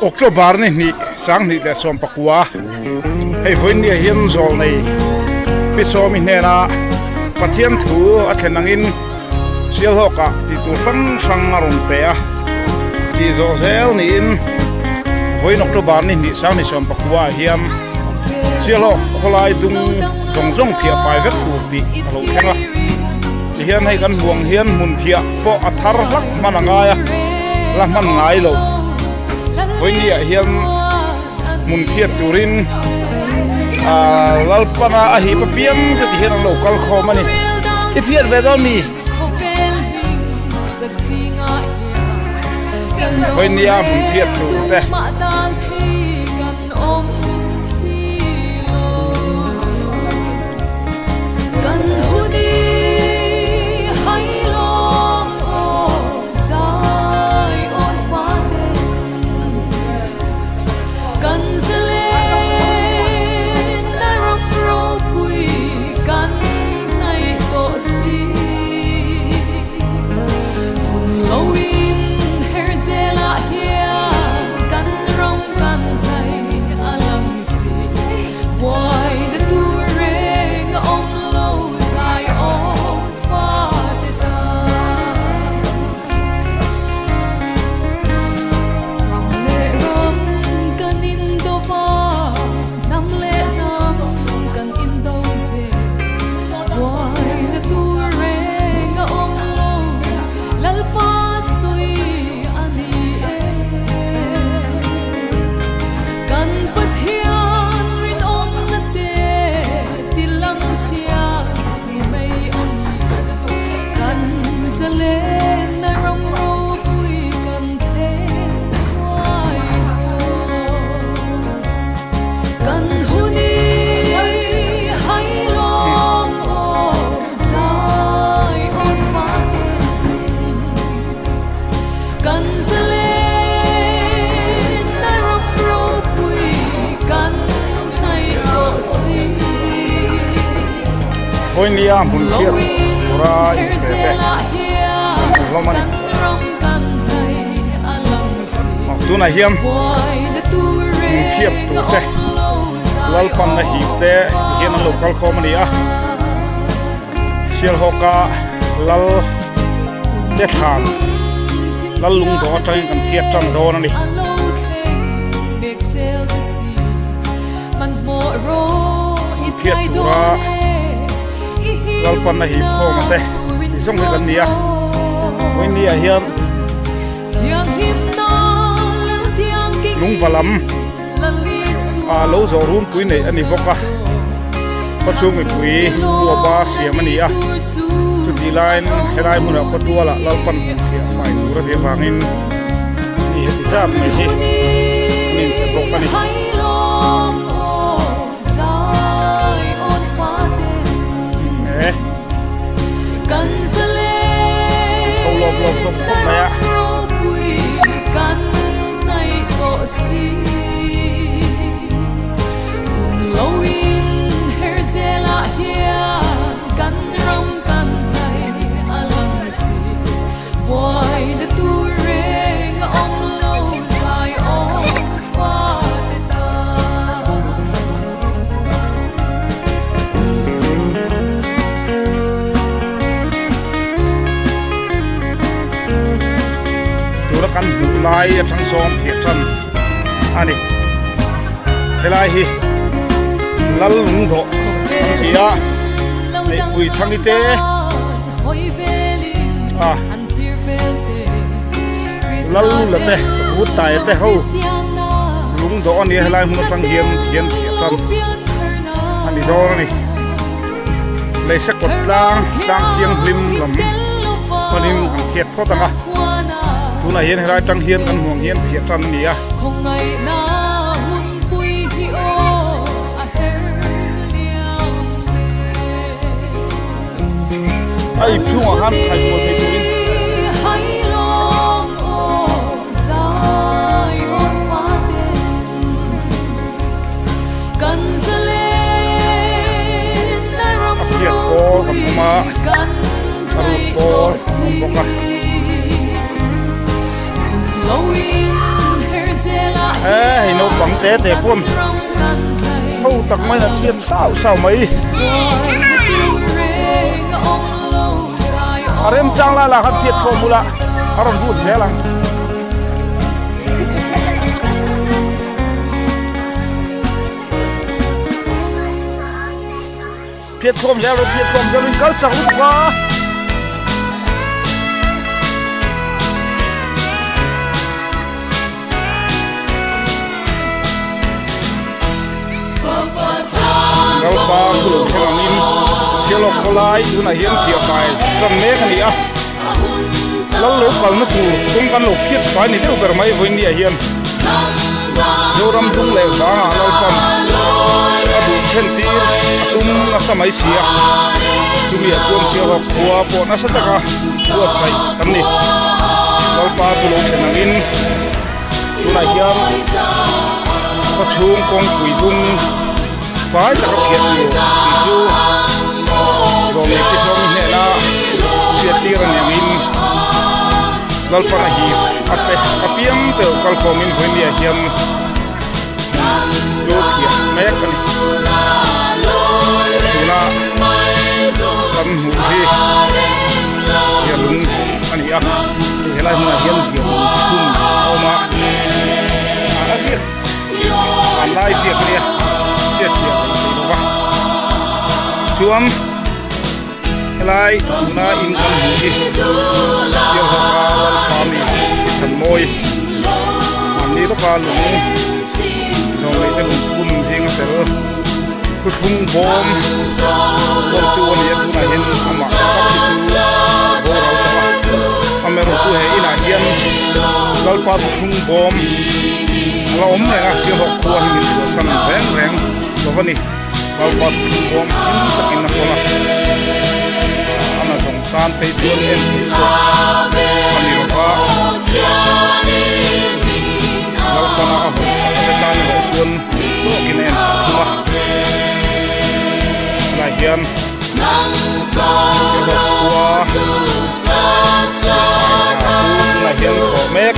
October ni sang ni le som pakua hei voin ni hian Zawlnei Pi Sawmi hnena Pathianthu a thlenangin Sialhawk ti tur sang aron pe a ti zo zel ni in voin October ni sang ni som pakua hian Sialhawk Khawlai dung zong phiahfai vek tur ti alo thenga hian hei kan buang hian mun phia po athar lak manangaya la man ngai lo voin ni hian mun phia turin lalpana a hi papiam ti hian local khomani i phiat ve dal mi voin ni mun phia tu te voin ni mun phia tura i pe lo man tu na hiam mun phia tu te lalpan na hi te hian local comedy a Sialhawk lal te thang lal lung do atang kan phia tang do na ni phia tura lalpan na hi po mate isong hi kan nia voin ni hian lung valam lo zo run pui nei ani boka pachung mi pui tua ba siam ani a chu di line helai muna khotwala lalpan phiahfai tura de wangin ni heti zam mai hi min te bok ani lop maya kan lai thang som phia than ani helai hi lal lung do ia nei pui thang ite lal la te u tai te ho lung do ani helai mun tang hiam phia than ani do ni lei sakot lang chiang lim lam panin khiat pho tanga tu na hian helai tang hian kan huang hian phia tan ni a ai phung a han khai ko thei tuin phia ko ma aru ko boka Ê, nó bằng té té quân hâu tắc mấy là thiên sao mấy em trang là hát thiệt không mula aron buồn xe lang thiệt không ra mình cáo chẳng lúc quá gạo ba kilo khen anh Sialhawk Khawlai tu na hian phiahfai kan me khani a lal lo kal na tu kum kan lo phiahfai ni deu ber mai voin dia hian zoram dung le ba lal pam adu khen tir atum na samai sia chumi chuan Sialhawk khua po na sataka buat sai kan ni lal pa tu lo khen angin tu na hian pa chung kong pui dung phải là các kiện nhiều chú Zawlnei Pi Sawmi hnen na siat tiran yang in lal pana hi ape apiam te kal komin voin dia hiam jo khia mek ani tuna kan hu hi sialung ani a helai huna hiam sialung thum oma asiat anai siat nia siat chuam helai tuna in kan hu hi Sialhawk pami than moi ani lo ka lu Zawlnei te lung kum jing a ter khu thung bom tu ani tuna hin ama bo rau ta amero chu he ina hian lal pa thung bom la om le a Sialhawk khua hi min chu san reng lo vani lal pa thung bom in takin na kola ana song san pe tuan en ko ani ro ka lal pa na ho sa te tan ho chuan to kin en ma la hian Sialhawk khua la hian kho mek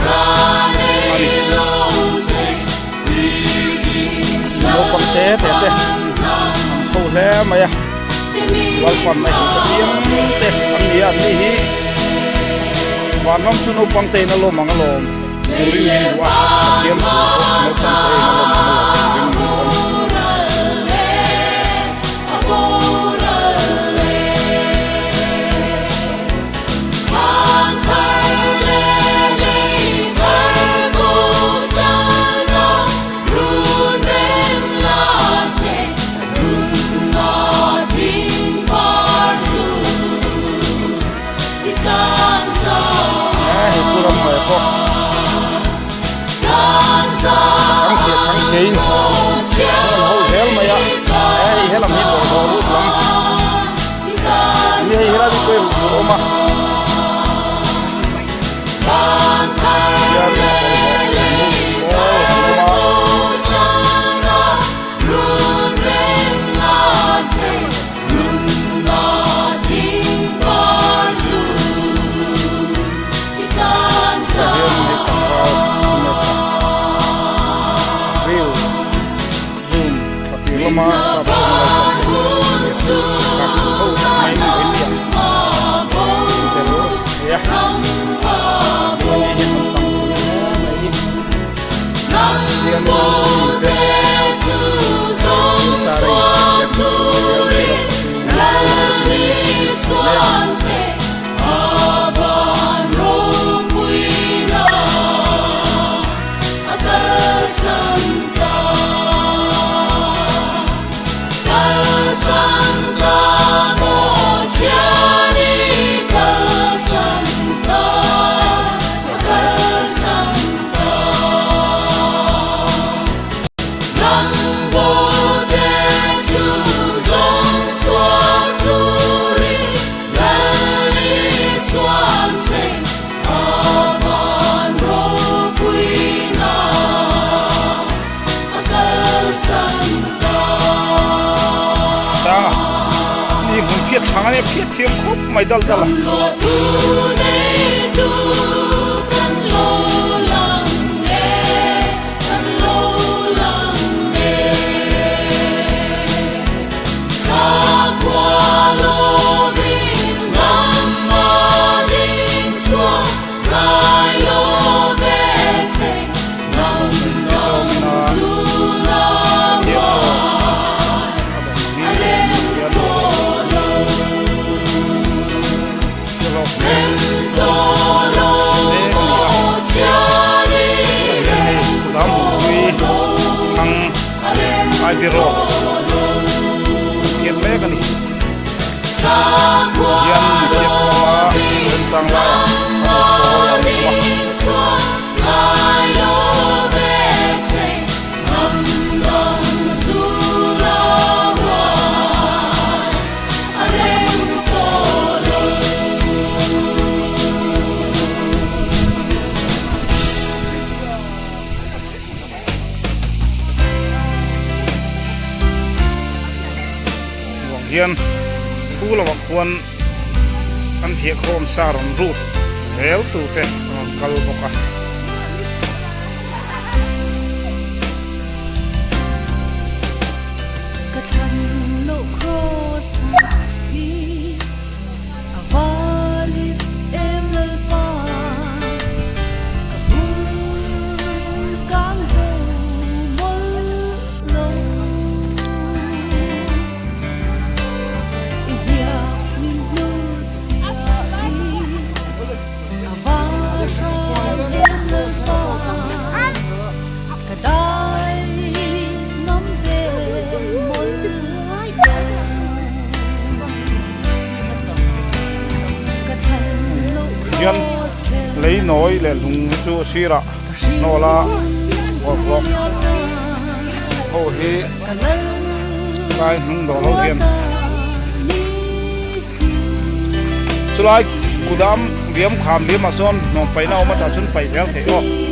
ani lo pam te khâu le maya wal pan mai tiang te an ni hi wan nom chu no pang te na lo mang lo ri ni wa tiam no pang te na lo sáng xin hậu dẻo mày ạ ấy hết làm gì bỏ đồ lúc lắm như thế là đi quên của mà mà sắp phiết sáng này phiết thiêm khúc mày dal dal lai di ro kian me kan ni kian dia koma rencang lai hian khu lo khuan kan thia khom sa ron ru zel tu te kal boka ka chan lo cross pi avali emel pa ka bul kang zo mol lo hian lấy nói le lung chu sira no la o ko ho hi lai nung do lo hian chulai kudam viam kham viam ason no pai na ma ta chun pai zel the o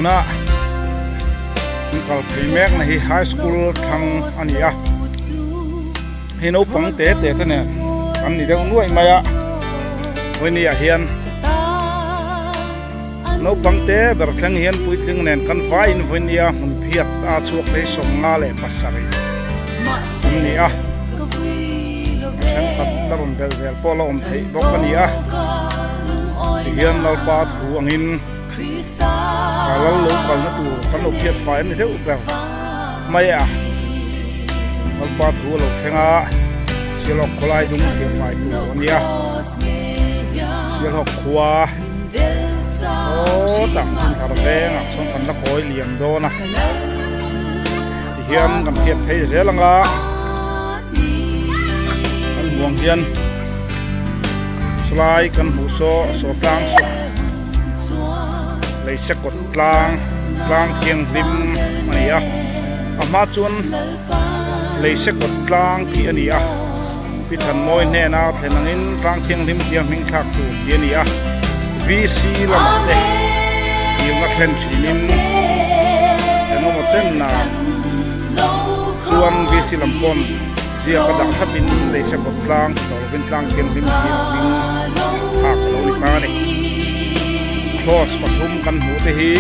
tuna kal primek na hi high school thang ania hi no pang te ta ne kan ni deu nuai maya hoini a hian no pang te ber thlang hian puitling nen kan vai in vonia hun phiat a chuak le som nga le pasari ni a kan khat larum bel zel polo om thei bokania hian nal pa thu angin kalal lo kal na tu kan lo phiahfai ni theu ber mai a nal pa thu lo thenga Sialhawk Khawlai dung phiahfai tu ania Sialhawk khua o tam thar ve nga chon kan la koi liam do na ti hiam kan phiat thei zelanga kan buang hian slai kan hu so tang so lấy sắc cột lang thiêng lim ania ama chun lấy sắc cột lang ki ania pi than moi hnen na thlen in lang thiêng lim tiang hing thak tu ki ania vc lam te yum na thlen thinin eno mo chen na chuan vc lam pon zia ka dak thapin lấy sắc cột lang to bin lang thiêng lim tiang hing thak lo ni pa ni cross pathum kan hu te hi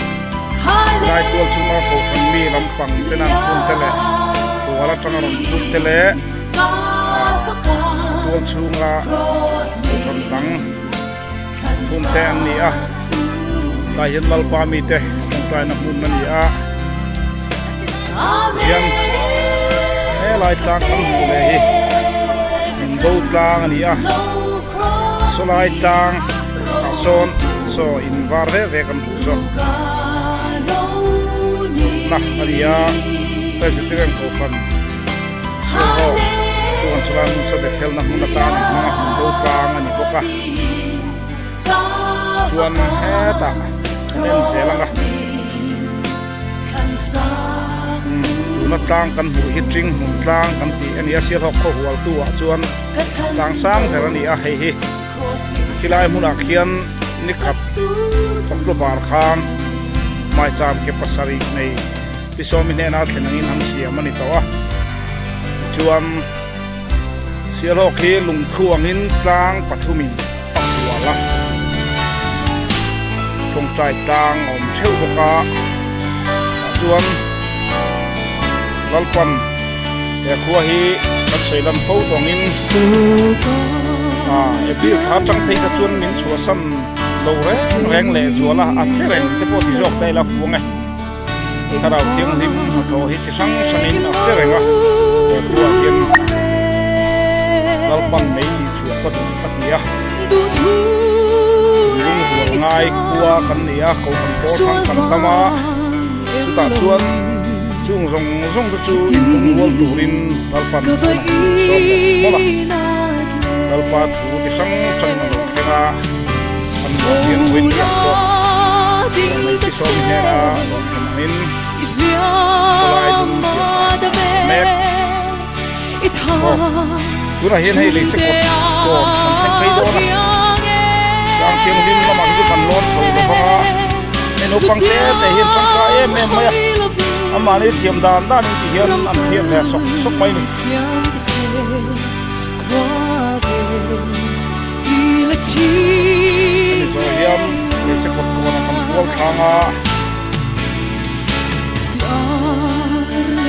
lai tual chunga ko kan mi lampang tenan pun tele wala tangaron pun tele tual chunga kan tang pun te an ni a kai hian mal pa mi te kai na pun na ni a hian he lai tang kan hu le hi do tang ani a so lai tang son so in var ve kan so na alia presbyterian ko fan so chuan chuan so be thel na mun ta na do tang ani boka chuan he ta nen selanga na tlang kan mu hi tring mun tlang kan ti ania Sialhawk kho hual tu a chuan tlang sang thar ani a hei hi khilai mun a khian ni khat paklo bar khan mai cham ke pasari nei pi sawmi hnen a thlenangin hang siam ani to a chuan Sialhawk hi lung thuangin tlang pathumin pakhuala tong trai tang om cheu boka chuan lalpan e khuwa hi kan seilan fo tongin bil tha tang thei ka chuan min chua san lo reng le zuala a chereng te po ti jok dai la fuanga tarau thiang lim ko hi chi sang sangin a cherenga e khuwa hian lalpan nei ti chua pat atia ngai khuwa kan nia ko kan po thang kan tama chuta chuan chung zong tu chu in wol turin lalpan so mola lalpa tu ti sang chang na khenga an mo hian win ya to mai ti so ni na min lai dum mek pura hian hei le se ko kan thei do na yang thiam lim la ma hi kan lon chho lo ba en opang te hian chang ka em mai amani thiam dan dan ti hian an thiam le sok mai ni so hiam le se ko na kan bol thanga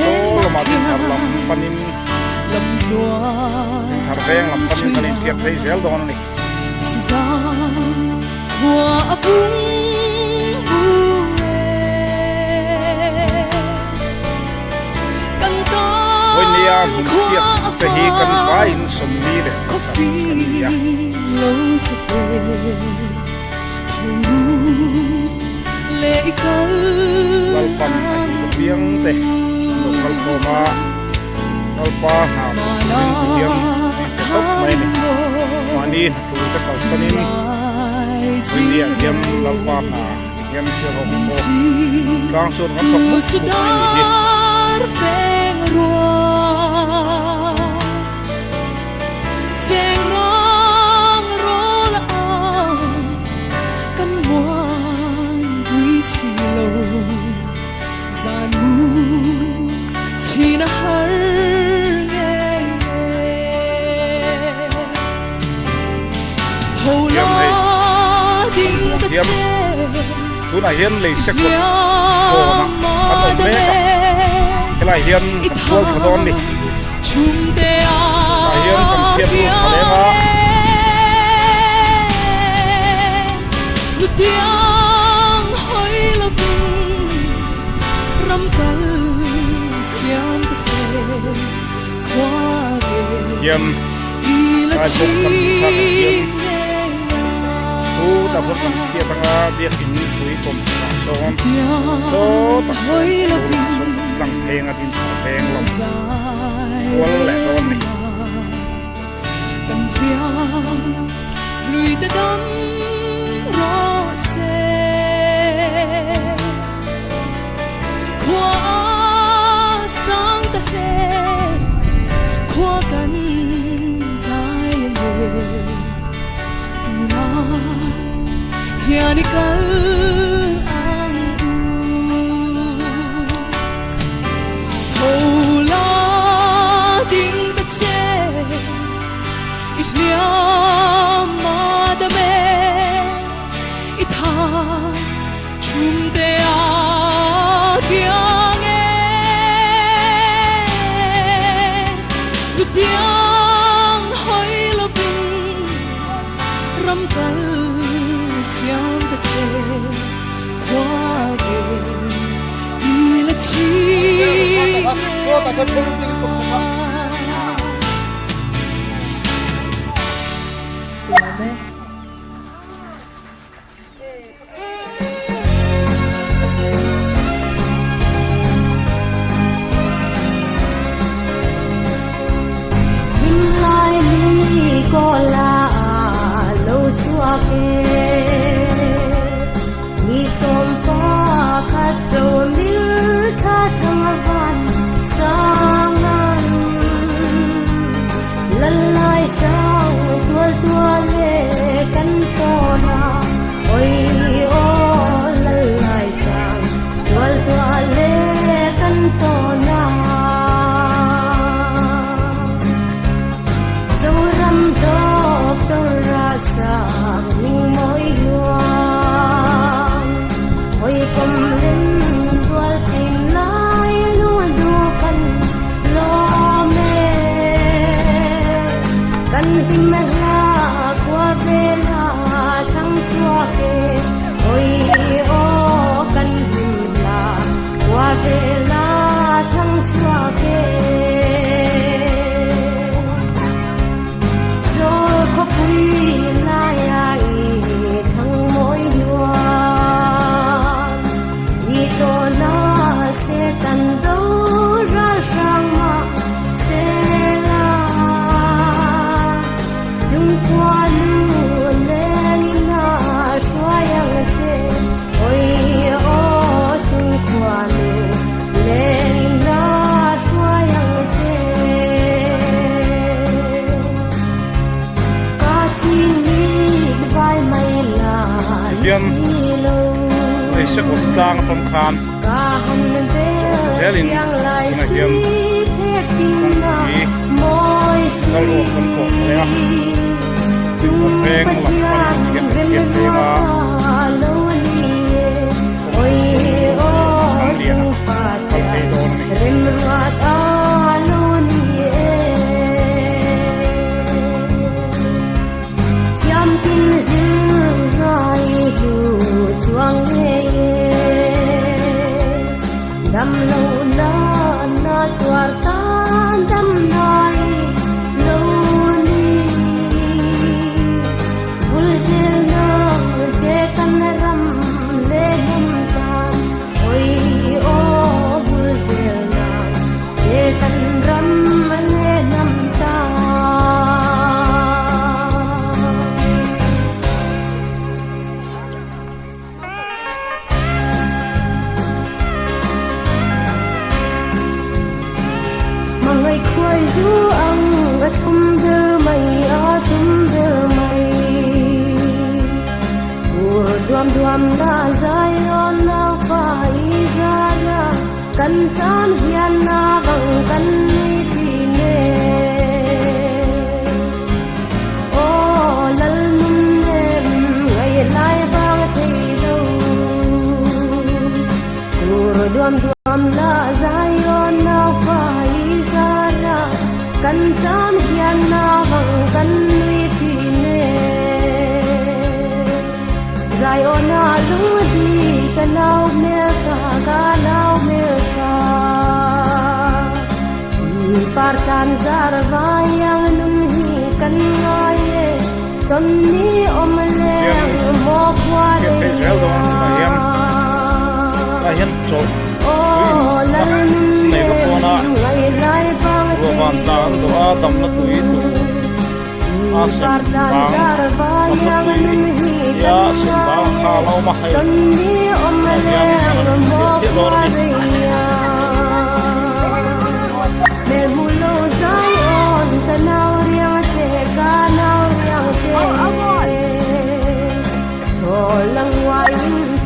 so la ma tin thar lam panin thar veng lam panin kan thiam thei zel don ni oi nia thiam te hi kan vai in som mi le sa kan ya lalpan ai ko piang te lokal ko ma lalpa ha piang top mai ni mani tu ta kal sanin India hiam lalpa ha hiam Sialhawk ko tlang sur kan thok mu ni hiam tu na hian le se ko ko na kan om me ka helai hian kan pol khadon ni ta hian kan thiam lu khalenga lu tiang hoi la bung ram kal siam ta che kwa hiam ta chok kan ta hiam ta vot kan kia tanga dia kin pui kom so ta hoi la bung tlang theng a tin theng lom wal le don ni kan piang lui ta dam ro se kwa sang ta te kwa kan dai le na hian kal ang thola ding ta che ihlia ma da me itha chum te a kyang e lu tiang hoi lo bing ram kal siam ta che kwa ge ila chi Ni som pa khat do mil tha thang van sa sẽ có trang trong khan Helin na hiam kong i nalo kan ko ya tin ko peng la pa ni ke ma Dam lo na na tuar ta dam nai lo ni bul zil na je kan ram le hum tan oi o bul zil na je kan ram le nam ta Mangai khoi du ang athum ber mai ur duam duam na zayon na fai zara kan chan hian na bang kan ni chi ne o lal nun nem ngai lai bang thei do ur duam duam na zayon na fai kan chan hian na bang kan lui thi ne zai ona lu di kan nau me tha ga nau me tha ni par kan zar va yang nun hi kan ngai le ton ni om le mo kwa le hian cho oh lan nei lo kona ngai lai bang Roman tan do adam na tui tu asen bang ya sen bang khalau ma hai me mulo zai on kanau riang te kanau riang te so lang wai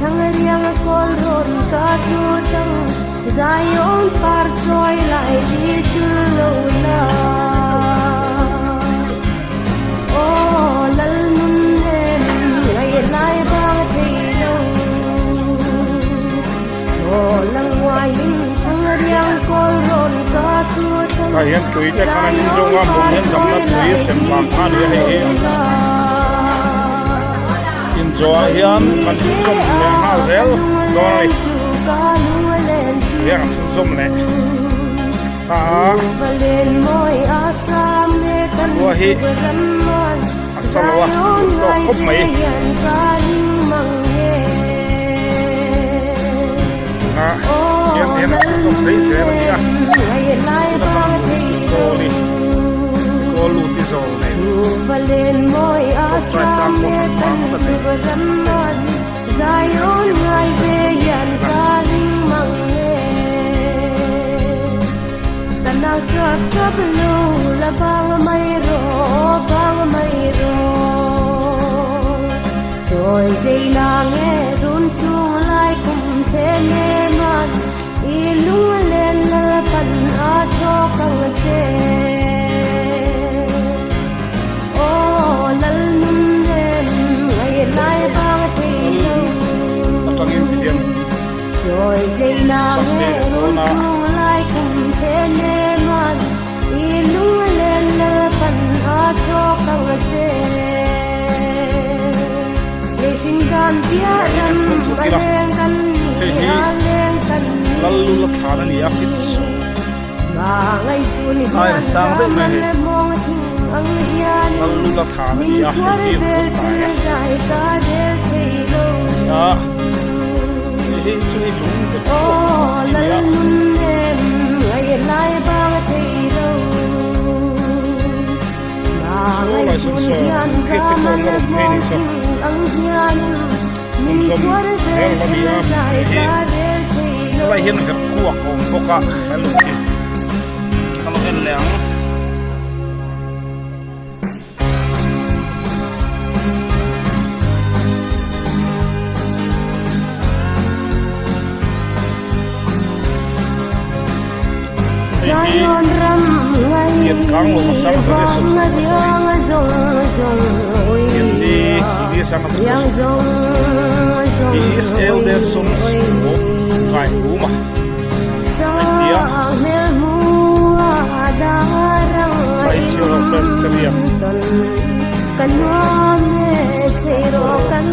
thang riang kol ron ka chu tang zai on par choi lai di chu lo la o lal nun le ngai lai bang thei lo so lang wai thang riang kol ron ka chu tang ka hian tui te kana nin zonga mo hian dam na tui sem bang khan hi he in zo hian kan som le ha zel doi yang som le ta wa hi asalwa to khop mai na yang yang som dei se la ya ko lu ti zo le valen moi asam me tan ram man zayon ngai ve yan kan mang ne tanau trap trap lu la bang mai ro rồi dây na nghe run chung lai cùng thế ne man i lung lên la pan a cho kang che lal nun nem ngai lai bang thei lo rồi dây na nghe run chung lai cùng thế ne man i lung lên la pan a cho kang che le shin kan tia ram ba leng kan ni a leng kan lalu la khana ni a fit ma ngai su ni ai sang de me mong thing ang hian lalu la khana ni a fit hi ko dai ka de thei lo ya hi chui lung de lal nun nem ngai lai bang thei lo ma ngai su ni hian ka man mong thing ang hian min kwar ve dai ka de thei lo lai hian ka kuak kom boka hello ki kalau en leng Zion ram ngay hiện kháng lộ mà sang ra để sụp riang zong zong oi đi sang riang zong zong he is eldest son of Gai Uma sa mel mua darang Pai Sialhawk kariam ton kan wa me cheiro kan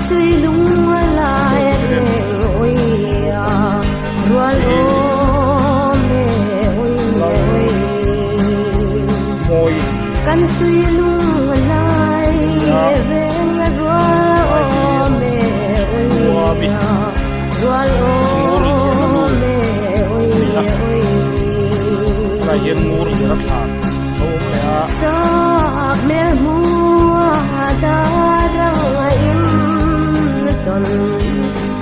sui lung lai re oi rual o me oi moi kan sui lung lai re rual o me oi rual o me oi là hiện mur rất thản đâu mẹ sak mel mua darang in ton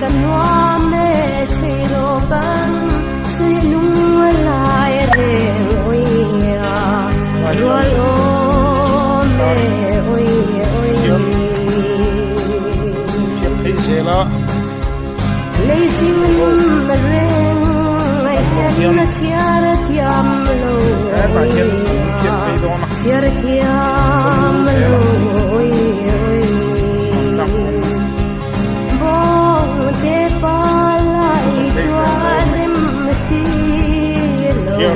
kan wa me cheiro kan sui lung lai re oi rual o me oi hiện thấy thế là lấy sinh reng ai hian na chiar thiam lo tại hiện thấy đó là chiar thiam lo oi đặc bong te pa lai tua rem si lo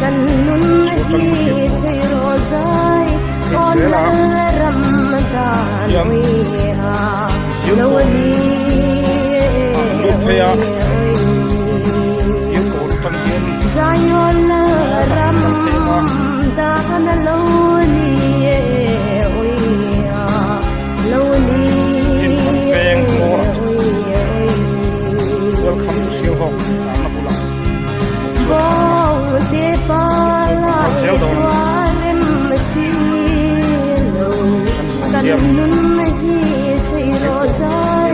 kan nun hi chei ro zai on ramadan oi lo ni hiện cổ tăng hiện Zion ram dan lo ni oi lo ni welcome to Sialhawk na pula bong te pa lai tua rem si lo kan nun hi chei ro zai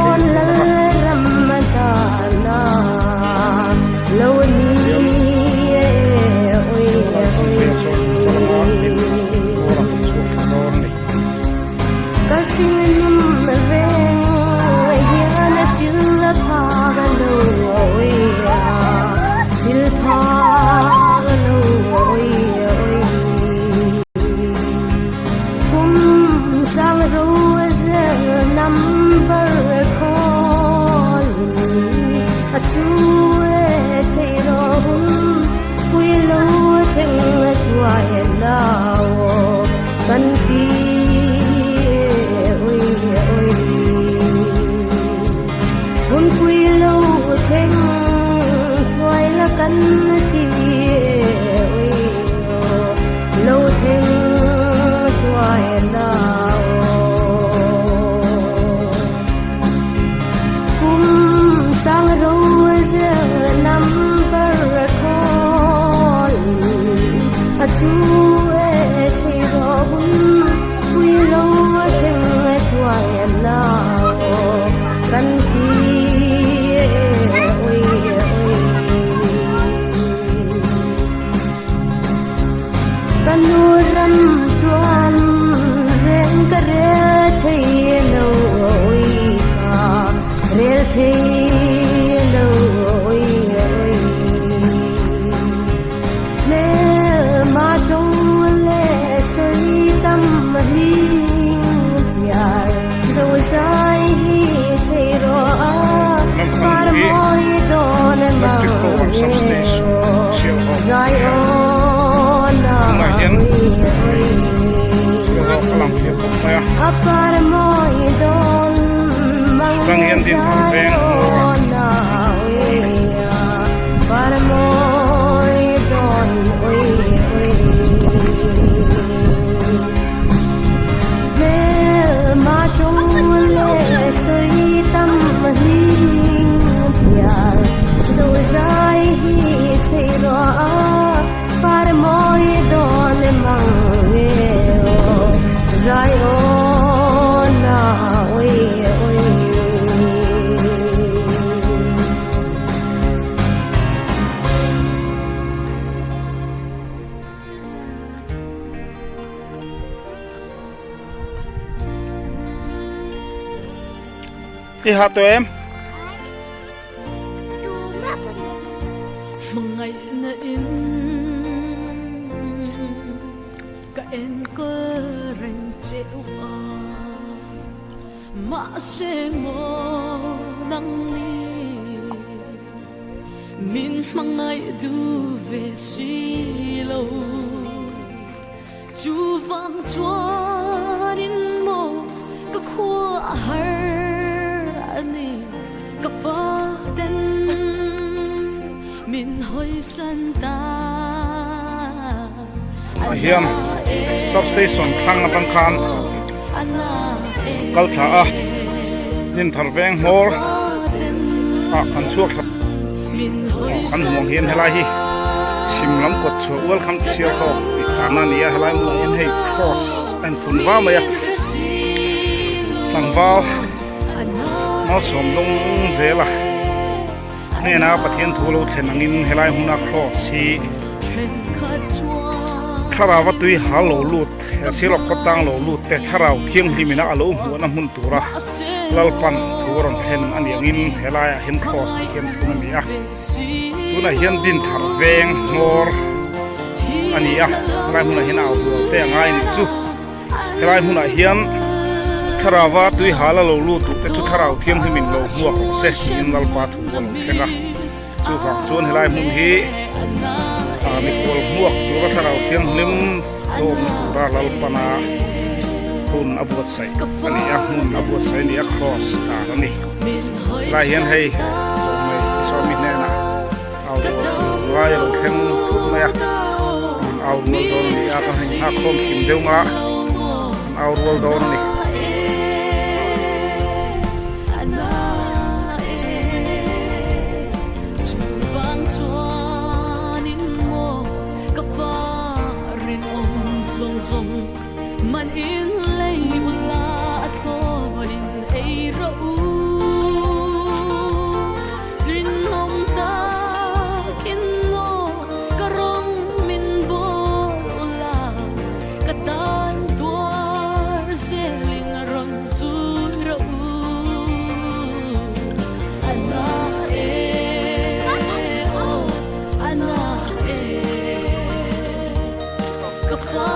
on ramadan lo ni oi ka sing nun reng hian sil pha lo oi sil pha lo oi kum sang ro nam bar khol a chu chei ro quy lo cheng tuai lao kan ti hun quy lâu cheng thoai la kan ti lâu cheng thoai lao kum sang ro nam bar khol a chu chei ro hun quy lâu cheng thoai lao kan ti kanuram chuan ren ka re thei lo oi ka re thei lo oi me ma trong le soi tâm ri pyar zo sai hi chei ro a par moi don ma zai o apar moi don mang hian din thang veng par moi don oi me ma trong le soi tâm hi pyar zo zai hi chei ro par moi don mang zai o na oi đi hát tụi em Mga ina in ka en ko reng cheu a ma se mo nang ni min mangai du ve si lo chu vang chuan in mo ka khua har ani ka fa den min hoi san ta hiam substation thang na bang khan kal tha a nin thar veng mor a kan chuak kan mong hian helai hi chim lam kot chu welcome to Sialhawk ti kana nia helai mong in hei cross and phun wa maya tang wa ma som dong zela hena Pathianthu lo thlen angin helai huna cross hi tharawa tui halo lut Sialhawk khotang lo lut te tharau thiang hlimina alo huana mun tura lalpan thuron thlen ani angin helai hin cross ti hian thuna mi a tuna hian din thar veng mor ani a helai huna hin au te ngai ni chu helai huna hian tharawa tui hala lo lut te chu tharau thiang hlimin lo huwa se in lalpa thu lo thenga chu wang chuan helai mun hi mi kol muak tura tharau thiang hlim dom tura lalpana hun abuat sai ani a hun abuat sai ni a cross ta ani lai hian hei mai Sawmi ne na au lai lo thleng thu mai a au no don ni a ka hin ha khom kim deu ma au rol don ni man in lei bula athorin ei ro rin nom ta kin no karong min bol ula katan tuar seling ron su ro ana ana kafa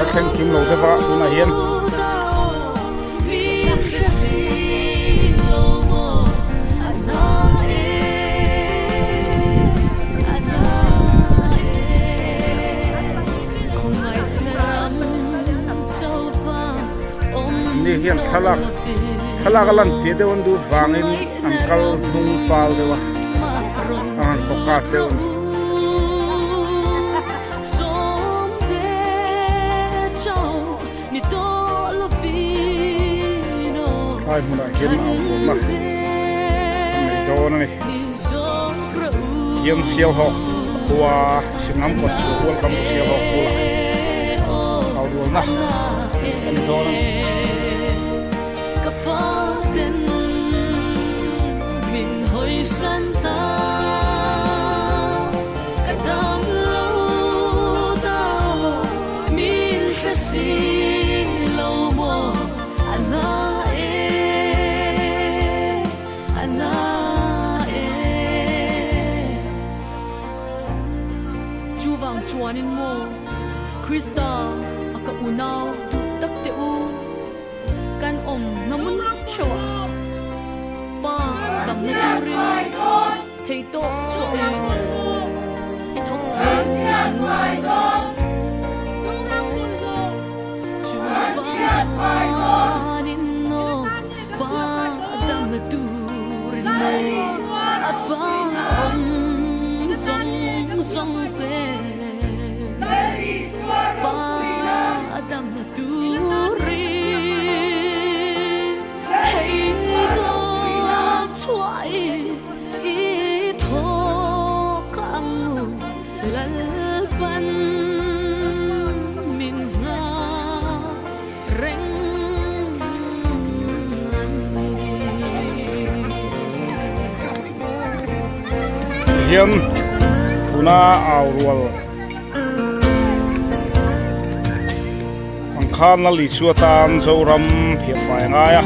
các thanh kim lâu thế vợ tu này hiên ni hiên thalak alan phía đâu anh du vàng in uncle nung phal đâu anh focus đâu ai muốn lại kiếm áo của mà này đó này kiếm Sialhawk qua chim ngắm còn chưa welcome to Sialhawk qua áo luôn na này đó này chuan in mo Krista aka unaw tak te u kan om namun chawa pa dam na turin thei to chu e thok se ngai go chu chuan in no pa dam na turin mo afa om song fe Adam na turi thấy có chuỗi ý thô căng ngủ lal văn min nga reng hiền tuna au rual khan na li suatan zoram phiahfai nga ya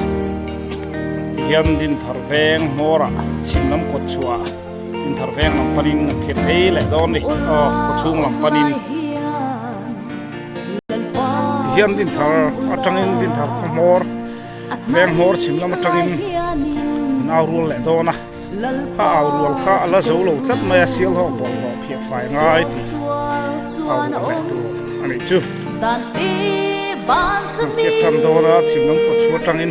hian din thar veng mora chimlam kot chua din thar veng lam panin phiahfai le don ni ko chung lam panin hian din thar atangin din thar mor veng mor chimlam atangin naurul le dona aurul kha ala zolo tat ma Sialhawk bol lo phiahfai ngai ti aurul le tu ani chu kiếp trăm đô đó chìm nóng của chúa trăng in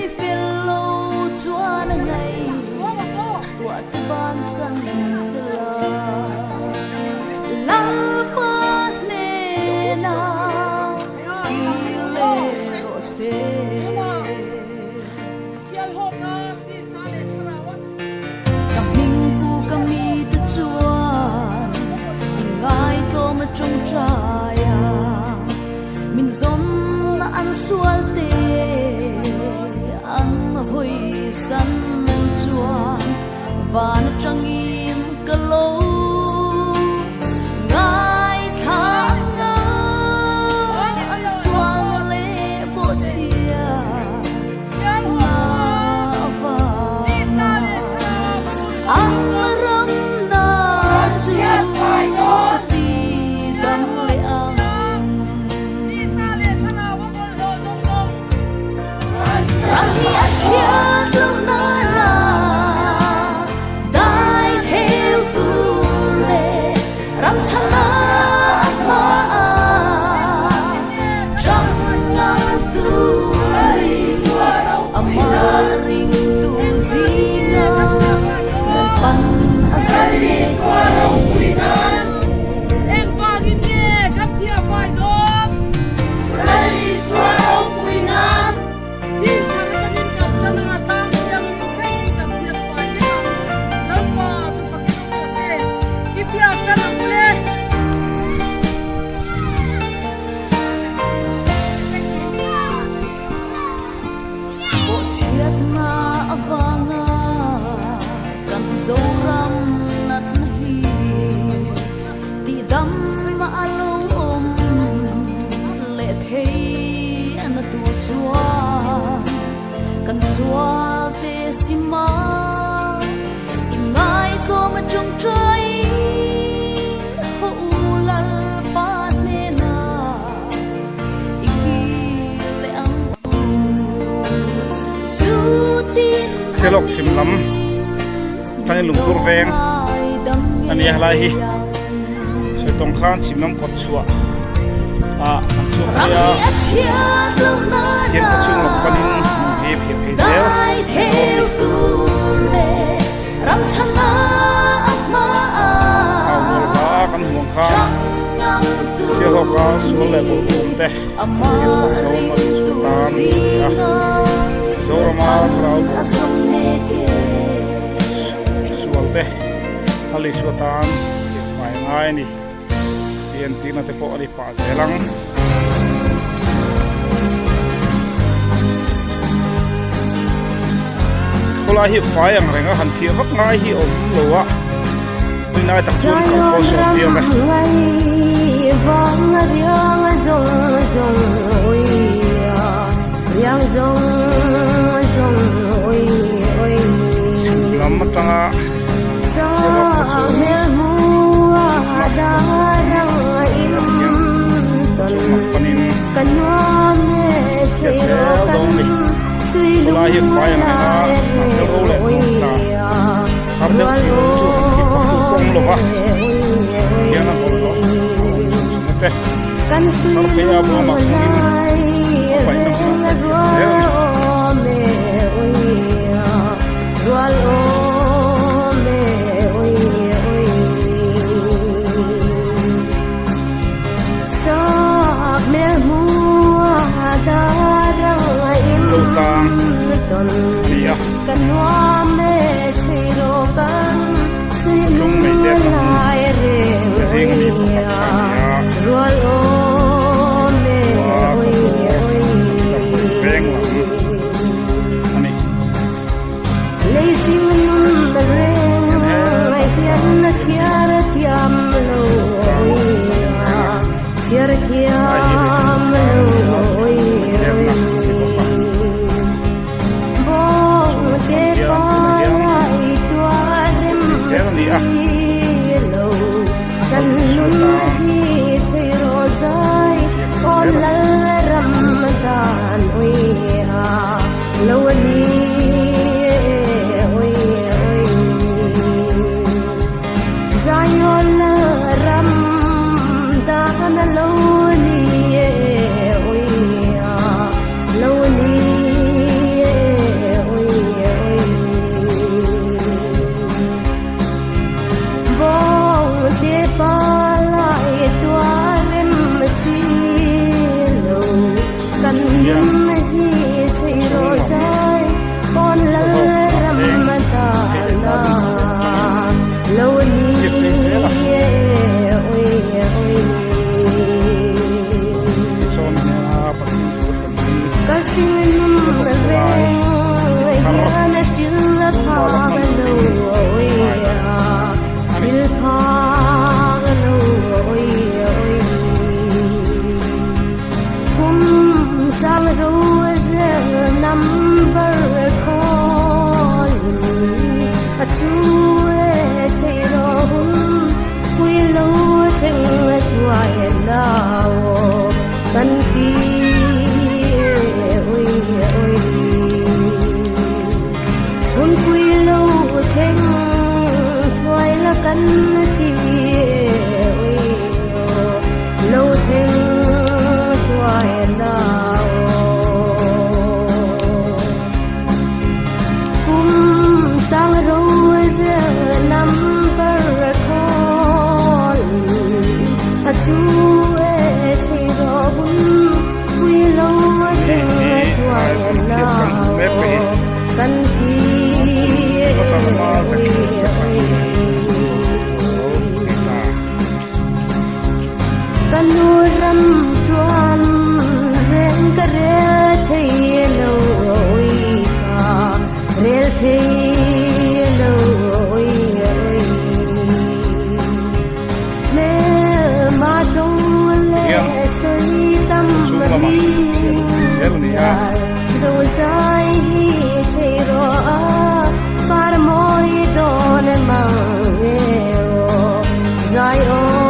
mình dồn ăn sual te ăn hồi sân chuan và nó trăng in cả lô ngài tháng ngã ăn sual lệ bộ chia và ăn râm đa chu chia tương nara dai theo tu lệ ram chana ma trăng ngắm tu li amar ring tu zina ngân pan asali em vagin ye kap phiahfai dom lali swaro kuina dâu răm nát hi ti đâm mà alo ôm lệ thấy anh tu chúa cần xóa tê sima im ngay có mà trong trái hậu lal ba nena iki lệ ang chú tin Sialhawk sim lam tang lung tur veng ani halai hi soi tong khan chimlam kot chua an chu ya hian ko chung lok panin he phiahfai zel tu le ram chana ma aurul ba kan huang kha Sialhawk ka sual le bol bum te don ma su tan ya zorama rau te ali suatan mai ngai ni tien tina te po ali pa zelang Khawlai hi fai ang renga han phia vak ngai hi om lowa nai tak chuan ko ko so tia me vang riang zong zong oi yang zong zong oi oi lam matanga Mel mua darang im ton kanwa me chero kan sui lu Khawlai hi fai ang renga ro le ta har de chu ki pa ku kong lo wa yana bol lo te kan sui ya bo ma kin fai na me oi rual tang dia kan wa me chiro kan sui lu lai re jing ni rual o me oi oi veng ani lei sing nun da re ai hian na chiar thiam lo oi chiar thiam lo oi kan ti oi lo theng tuai na kum sang ro re nam par khol a chu e se ro bun wi lo theng tuai na kan ti kanuram chuan ren ka re thei lo oi ka rel thei lo oi oi me ma tong le soi tam ri zo sai hi thei ro a par moi don mang e o zai o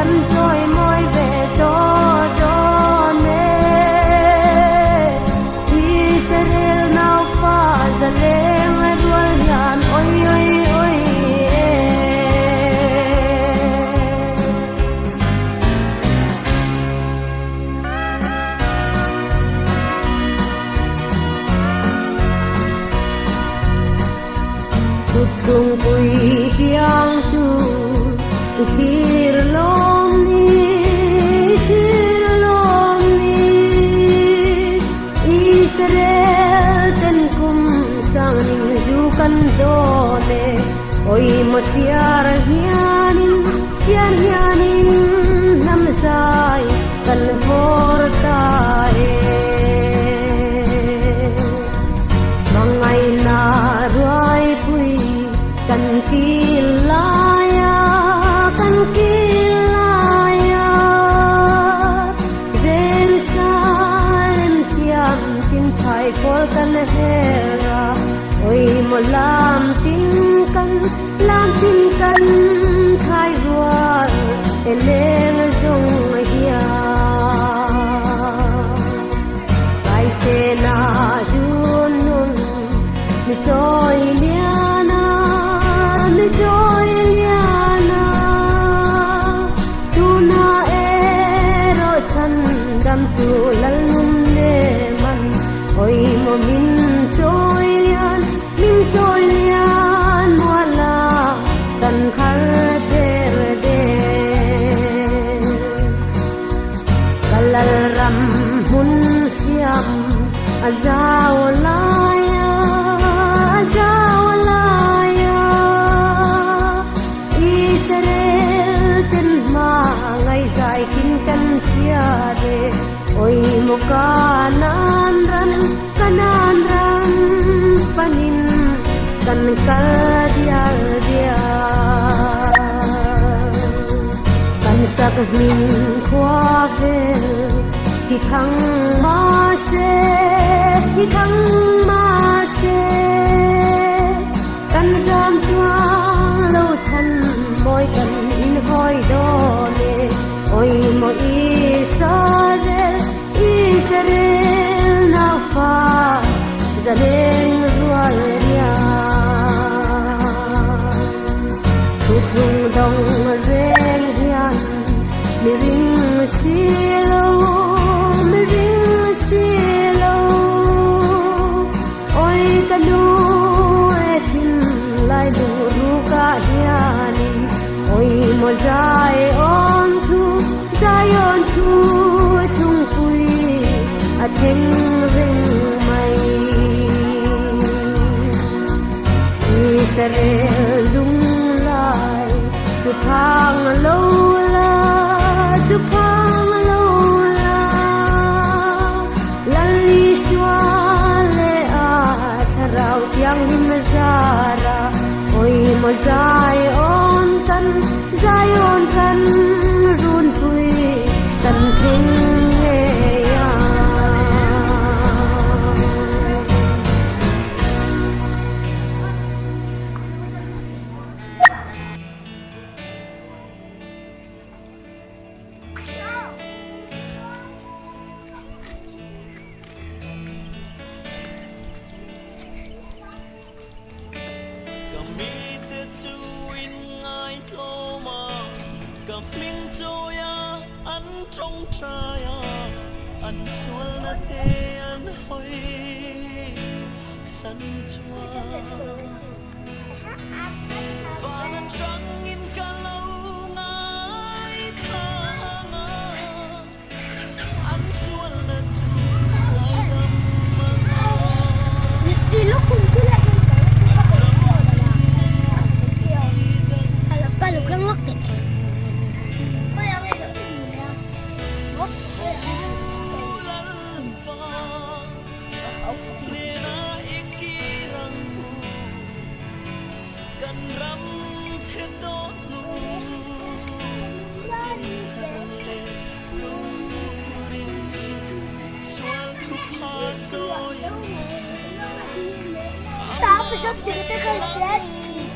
กันจอยมอยเวโจโจเนอิสราเอลนาวฟ้าจะเลงรวนยานโอยโอยโอยTung kui piang tu thir lom ni Israel ten kum sang ning ju kan do le oi mo tiar hianin nam sai kan vor ta mangai na ruai pui kan kilaya Jerusalem tiam tin thai kol kan hera oi mo lam tin kan thai rual eleng zong hia sai se na jun nun mi choi liana joy liana tuna ero chan dam tu lal nun le man oi mo min joy lian wala tan khar der de kalal ram hun siam azawlaya kan sia de oi mo kanan ran panin kan kal dia kan sak min khwa vel ki thang ma se kan zam chuang lo than moi kan in hoi do le oi mo Israel na fa zaleng rual ria thung dong ren hian mi ring silo oi kanu ethin lai lu ru ka hianin oi mo Zion thu thung kui a theng ring mai Israel lung lai su phang lo la lali swa le a tharau tiang him zara oi mo Zion kan run pui kan thing ya trong trai ăn xuân là tê ăn hoi sân chua và nó trắng in cả lâu ngày tháng ăn xuân là chua lại đâm đi lúc cùng cứ lại ba lúc cái ngóc đấy Sắp tới cái cái xe,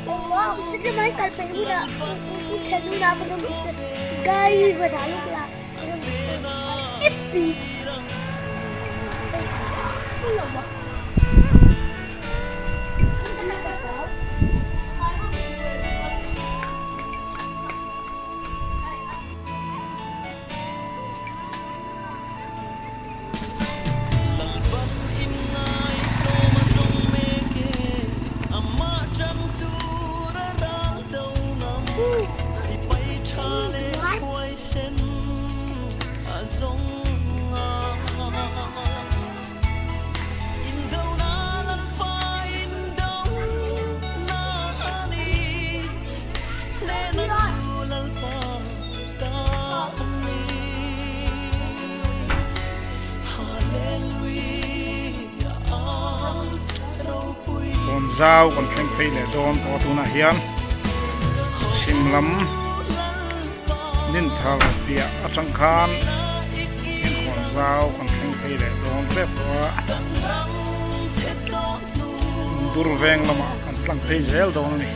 wow, sẽ cái máy cắt phải đi ra, cái xe đi ra bây giờ Cây vừa thả lúc là ít đi. Zau còn khen phê lệ đồn có tu na hiền sim lắm nên thao bia ở trong khan hiện còn zau còn khen phê lệ đồn phép quá dur veng lắm còn tăng phê zel đồn này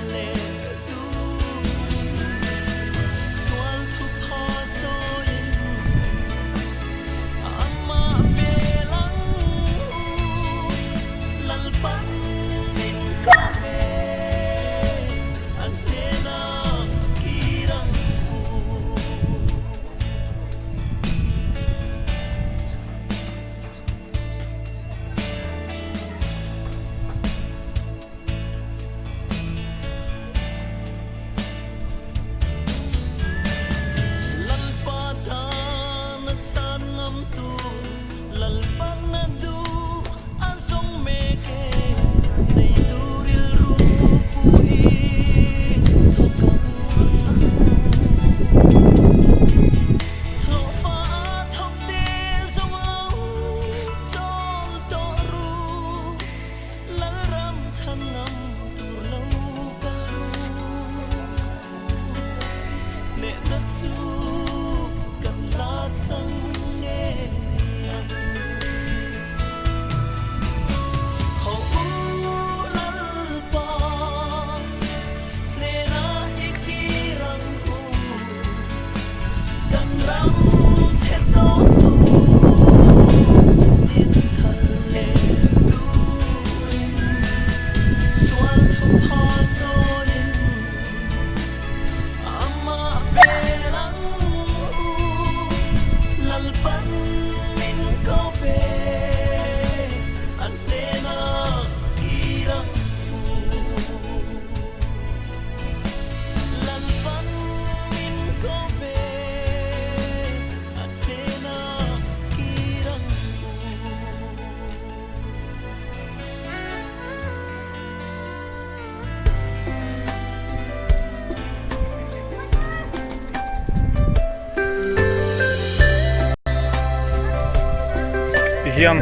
hiền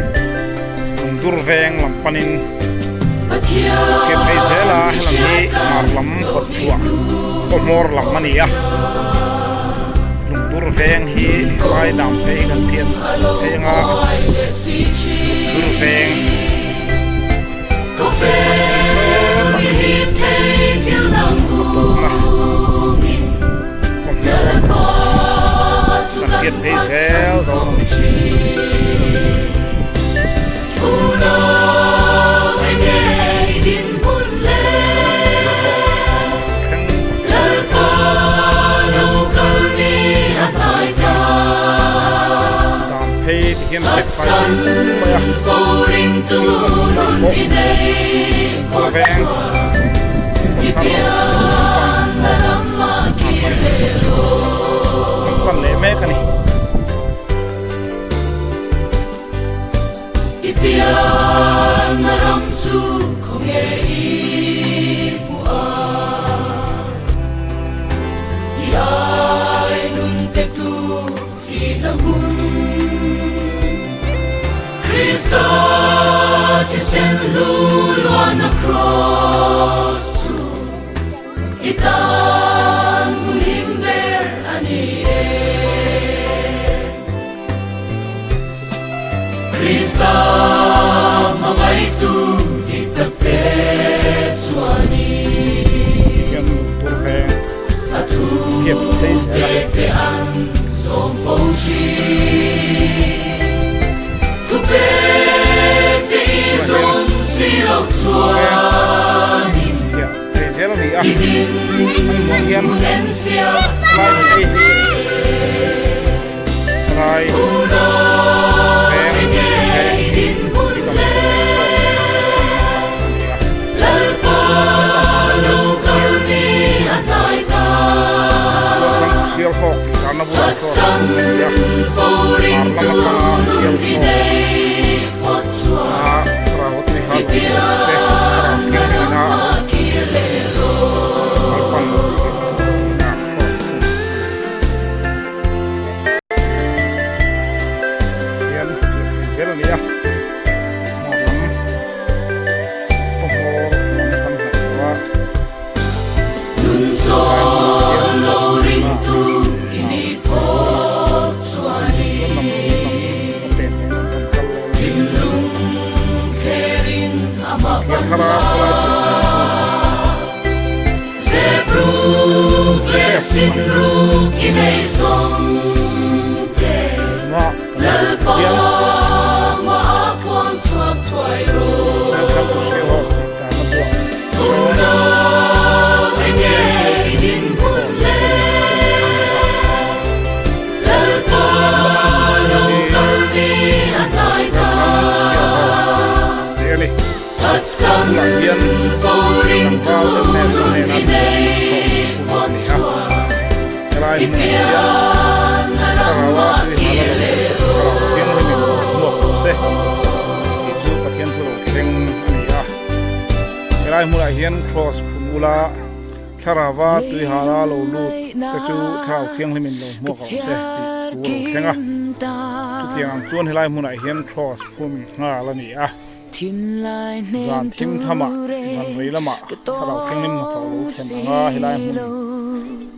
dur veng lam panin ke phei zela lam ni mar lam khot chua ko mor lam mania dur veng hi lai dam phei kan thian enga dur veng ko phei hi phei til dam bu min ko ke phei zel do Sun falling to in a veng ipian narama kirero kon le me kani ipian naram su khonge ipua iai nun te tu inamun Krista ti sen lulu on the cross itan muhimber anie Krista mawaitu itapet suani yan turve atu thấy sẽ te an som fo shi tu pe te som si lo chuan thấy sẽ là gì à anh muốn yên en fia lại đây lại Sialhawk karena bulan ya karena Sialhawk terawat lihat Sinruk inay song te lalpa maapon swak tway ro una enge idin punle lalpa lokal ni atay ta at sang fawring tulong inay pon swak Ipian narangwa kilero itu Pathianthu keng ania kelai mulai hian cross pumula tharawa tui hala lo lut ka chu thrau thiang limin lo mo ka se tu kenga tu tiang chuan helai mulai hian cross pum nga la ni a gan thim thama gan veilama thrau thiang lim tho lo khem nga helai mun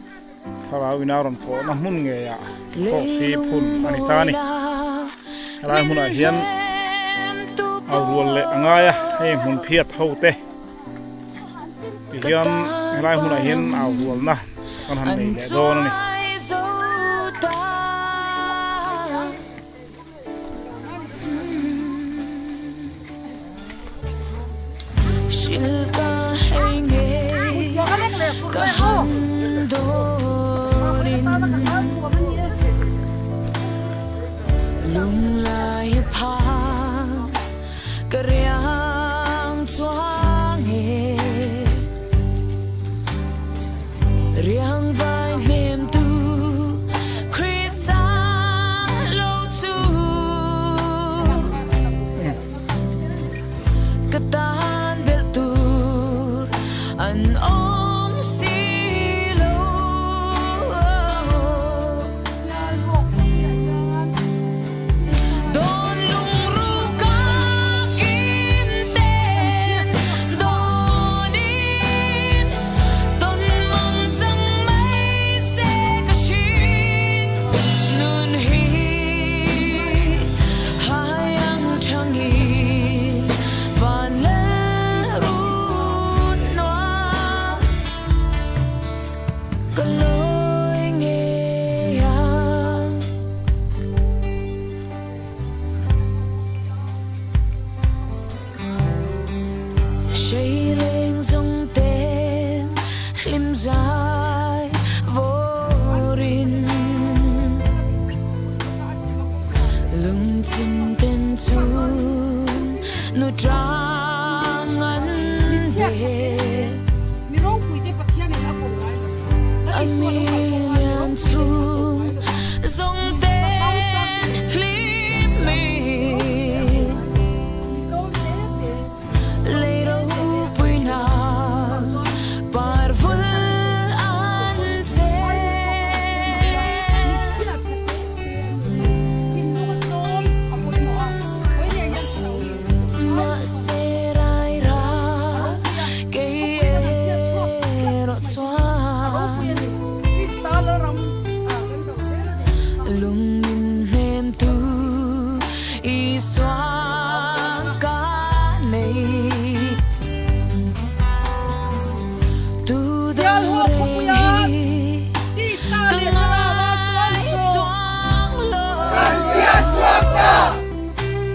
Khawlai naron ko na mun nge ya ko si phun ani tani helai mun a hian au rual le angaya hei mun phiat hote hian helai mun a hian au rual na kan han nei le do ni Shilka henge ka hando lung lai pa karyang chuang he riang vai nem tu krisa lo tu katan bel tur an om si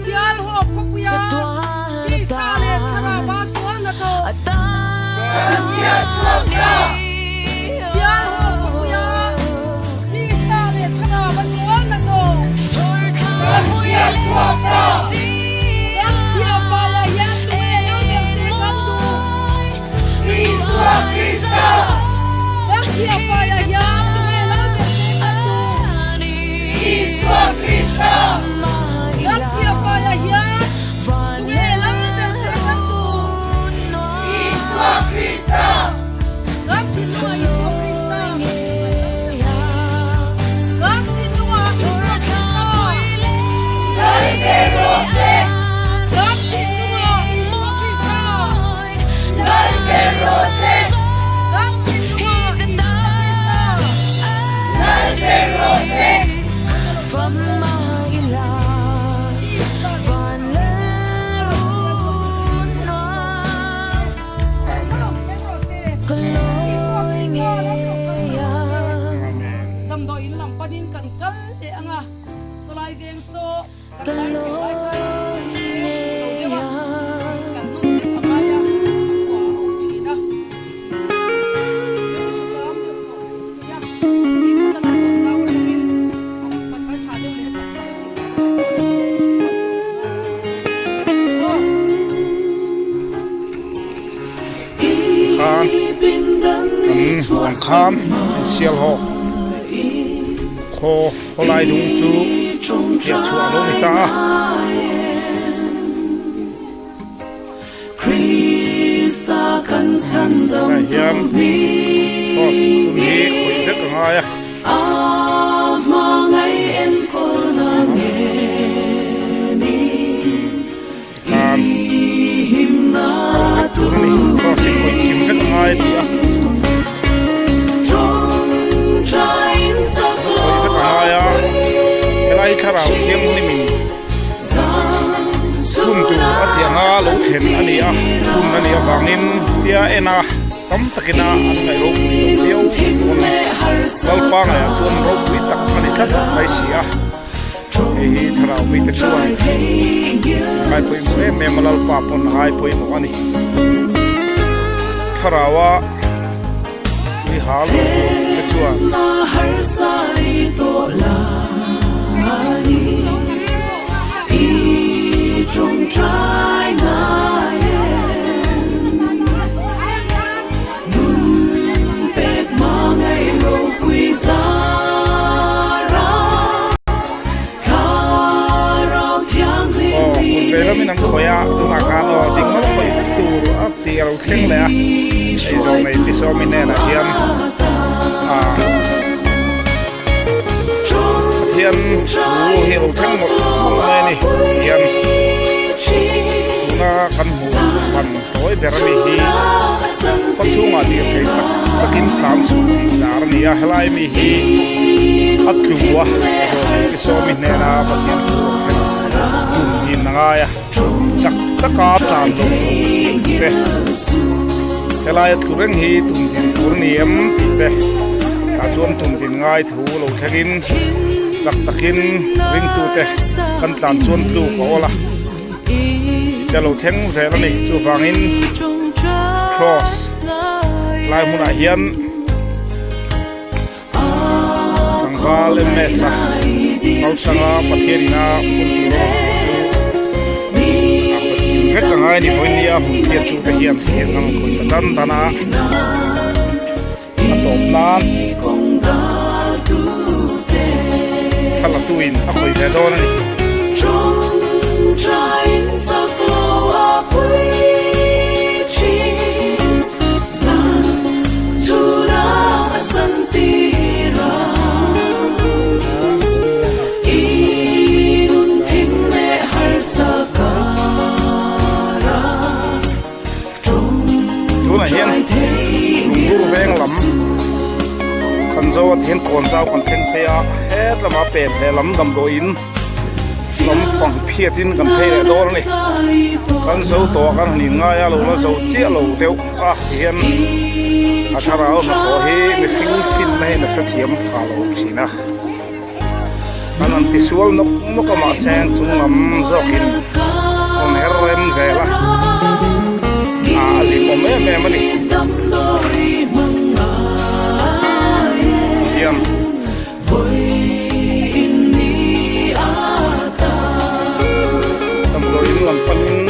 Sialhawk papuya Pi sale thara basuan na to Sialhawk papuya Pi sale thara basuan na to Kham Sialhawk Khawlai dung chu Phiahfai Zawlnei Pi Sawmi hian os hi khoi vek nga ya Karau thiam ni min kun tu atianga lo thlen ani a kun ani awangin tia ena tam takina an ngai ro teu lalpa ngai chuan ro pi tak ani tlat mai sia hi tharau mi te chuan kai poi me malal pa pon hai poi mo ani tharawa hi hal te chuan mình đang khoya tu ngạc ăn rồi tiếng nó khơi tu ấp tiều khen lẽ ai Zawlnei Pi Sawmi nè là hiền Pathianthu hiểu khen một ngày này hiền na kan mu kan toy berami hi pachunga di ke takin tham su dar ni a helai mi hi atluwa Zawlnei Pi Sawmi nè na Pathianthu hin nga ya chak taka tan lo te helai tureng hi tum tin turniam ti te a chuan tum tin ngai thu lo thagin chak takin ring tu te kan tan chuan lu ko la chalo theng zel ni chu wangin cross lai huna hian tangwal mesa mautanga pathianina kunro vek ngai ni foinia hmtia tu te hian thian ang kun tan tana atop nan khala tuin a khoi ve don ni kan zo thian kon zau kan theng pe a het lama pen he lam dam do in lam pang phiatin kan phei le dor ni kan zo to kan ni nga ya lo la zo chi lo teu a hian a thara o na so hi mi fin fin mai na thiam kha lo sina kanan tisual nok kama seng chungam zokin on herrem zela ali mo me mani yan tamdorin lam panin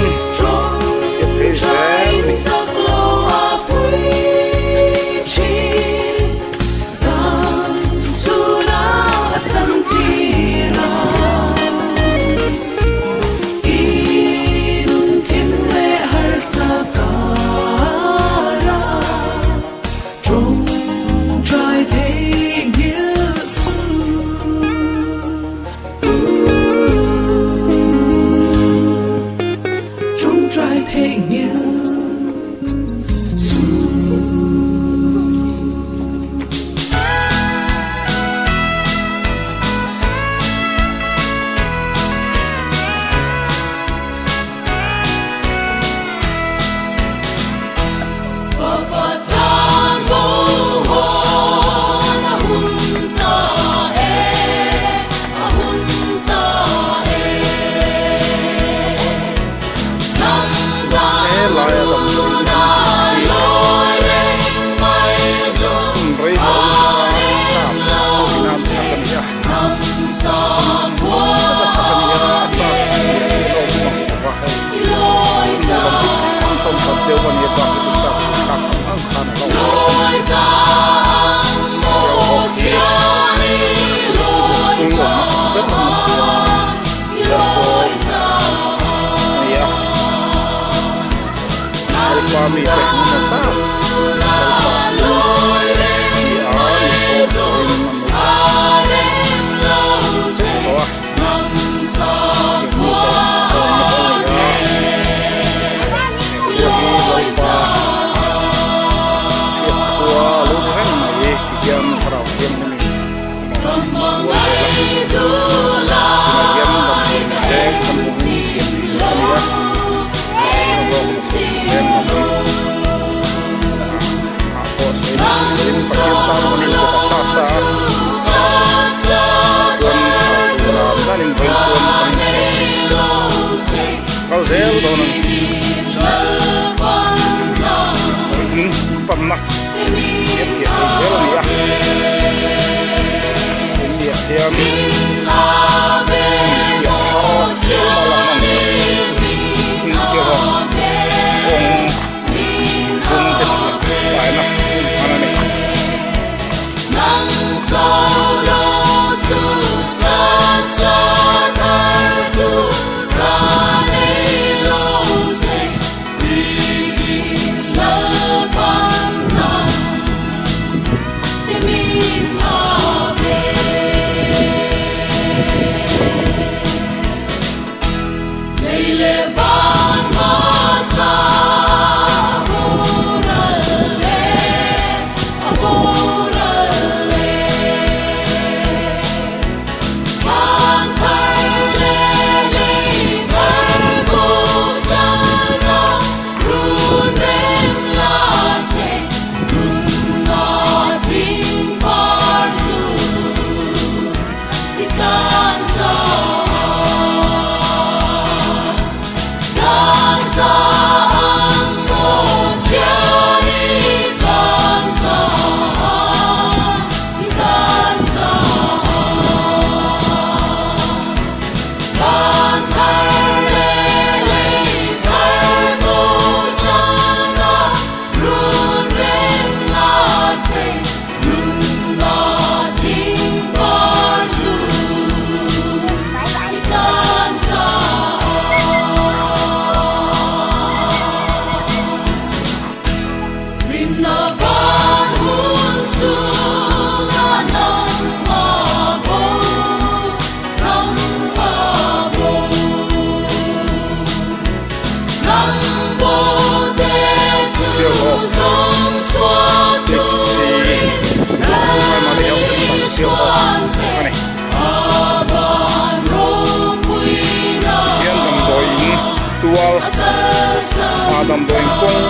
Adam doing kong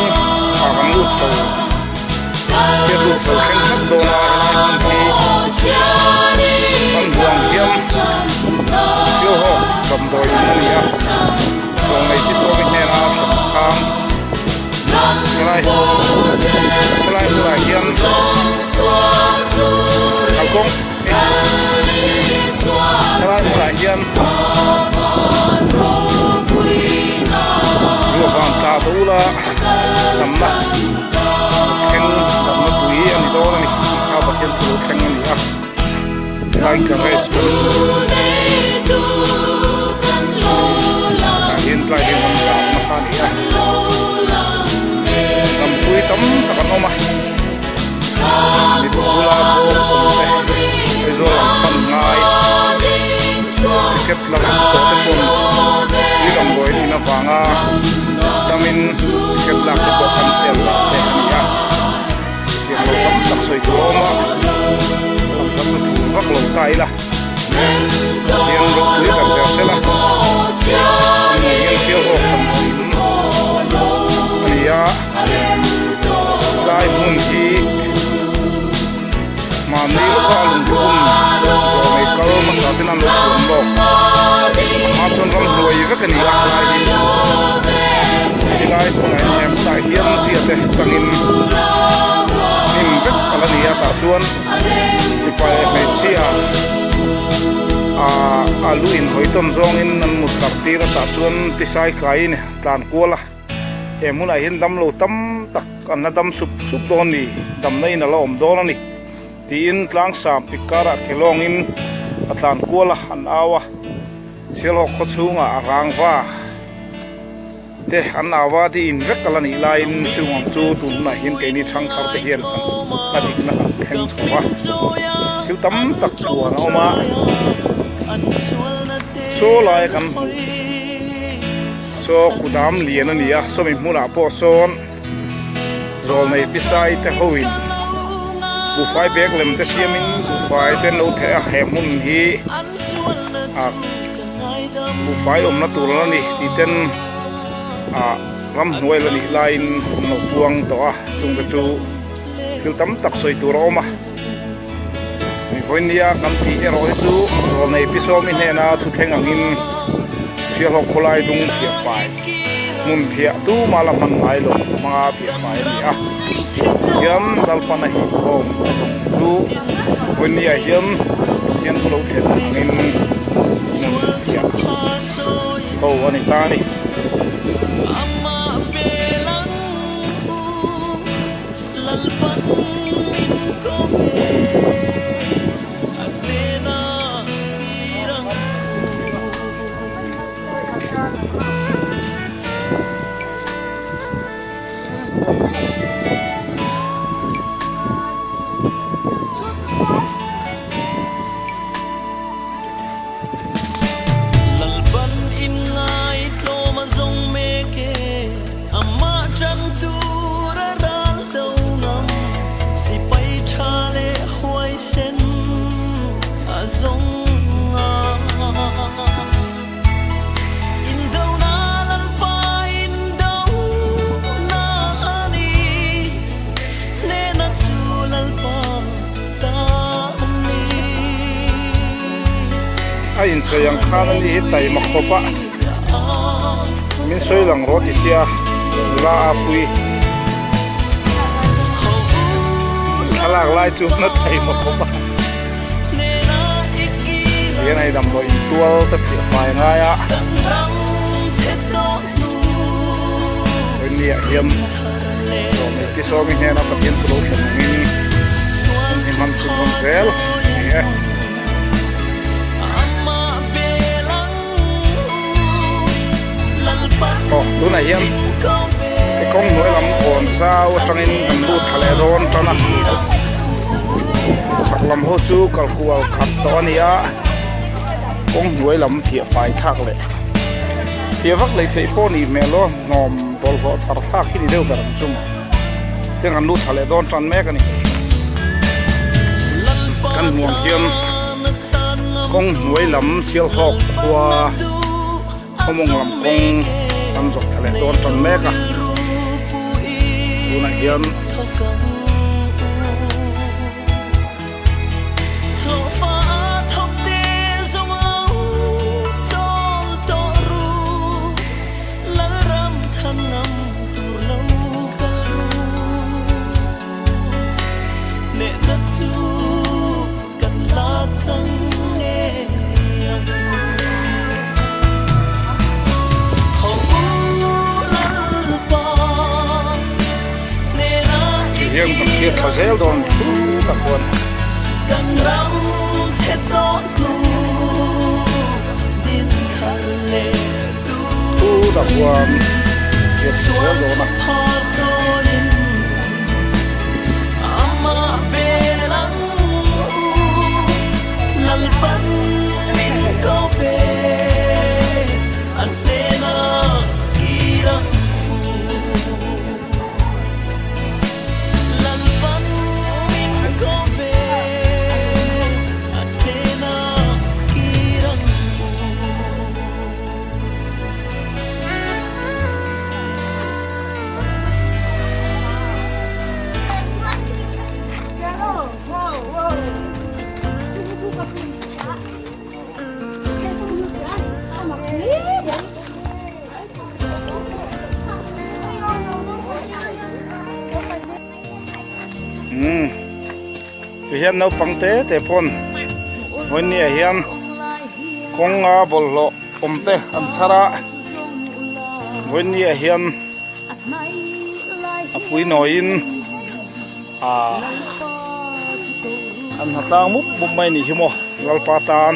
akan lutsau dia lutsau keng sak dona hi kan buang hiam na khen dam na pui ani do ani ka Pathianthu khen ani a lai ka res ko ta hin lai hin man sa ma sa ni a tam pui tam ta kan oma ni bu la ko e zo la pan ngai ticket la ko te pon ni long boy ni na fanga tamin ticket la ko cancel la te ya ti lo tam tak soi to ma tam tak tu vak lo tai la tiang ro ni ka ja se la ni yen Sialhawk tam ani ya lai mun hi mà nếu có lùng đun rồi mày câu mà sao thế nào lùng đun lo mà chọn rong đuôi rất là nhiều lại thì lại hôm nay em tại hiên gì thế sang in rất là nhiều ta chọn thì phải phải chia luin hồi tuần rong in một cặp tì là ta chọn thì sai cái này tàn cua là em hôm nay hiên đâm lô tắm tắc anh đã đâm sụp sụp đòn đi đâm này là lom đòn này tin tlang sam pikara kelong in atlan kuala an awa Sialhawk khochunga rangwa te an awa ti in vekalani line chungam chu tun na hin ke ni thang thar te hian kan adik na kan khen chowa hil tam tak tuan oma so lai kan so kudam lian ania so mi muna po son Zawlnei Pi Sawmi te hoin phiahfai bek lem te siamin phiahfai te no the a hemun hi phiahfai na tur la ni ti ten ram hnuai la ni line no puang to a chung te chu thil tam tak soi tur oma mi voinia kan ti ero hi chu Zawlnei Pi Sawmi hnen a thu thleng angin Sialhawk Khawlai dung phiahfai mun phia tu mala man ngai lo ma phiahfai ni a yam dalpana hi hom chu voinia hiam sian thu lo thlen angin mun phia ho ani ta ni in soyang khan ni tai makhopa min soi lang ro ti sia la apui alak lai chu na tai makhopa ye nai dam lo in tual ta phiahfai nga ya ni hiam Zawlnei Pi Sawmi hnen a Pathianthu lo thlen ni man chu kon zel ye tu này hiam cái con nuôi lắm còn sao trong in ăn bút thale ron cho nó sắc lắm hô chú cầu cual khát to này á con nuôi lắm phiahfai thác lệ phiah vắc lấy thấy po nỉ mẹ lo ngòm bol vợ sar thác khi đi đâu cả chung thế ăn bút thale ron tròn mẹ cái này căn nguồn hiam con nuôi lắm Sialhawk qua không mong làm con ăn dọc thale don tròn mẹ cả tu này hiam hiền tập hiền thở dễ đòn chú tập quân Càng răng sẽ tốt lu Điên khả lệ chú tập quân hiền thở dễ đòn à Ama belang lalpan min kau be antena kirang lalpan min kau be antena kirang thì hiện nấu bằng té để phunวันนี้เฮียนคงบอลโลอมเตอันชาระวันนี้เฮียนปุยหน่อยอันหัตางมุบไม่นี่หิมะลปาตาน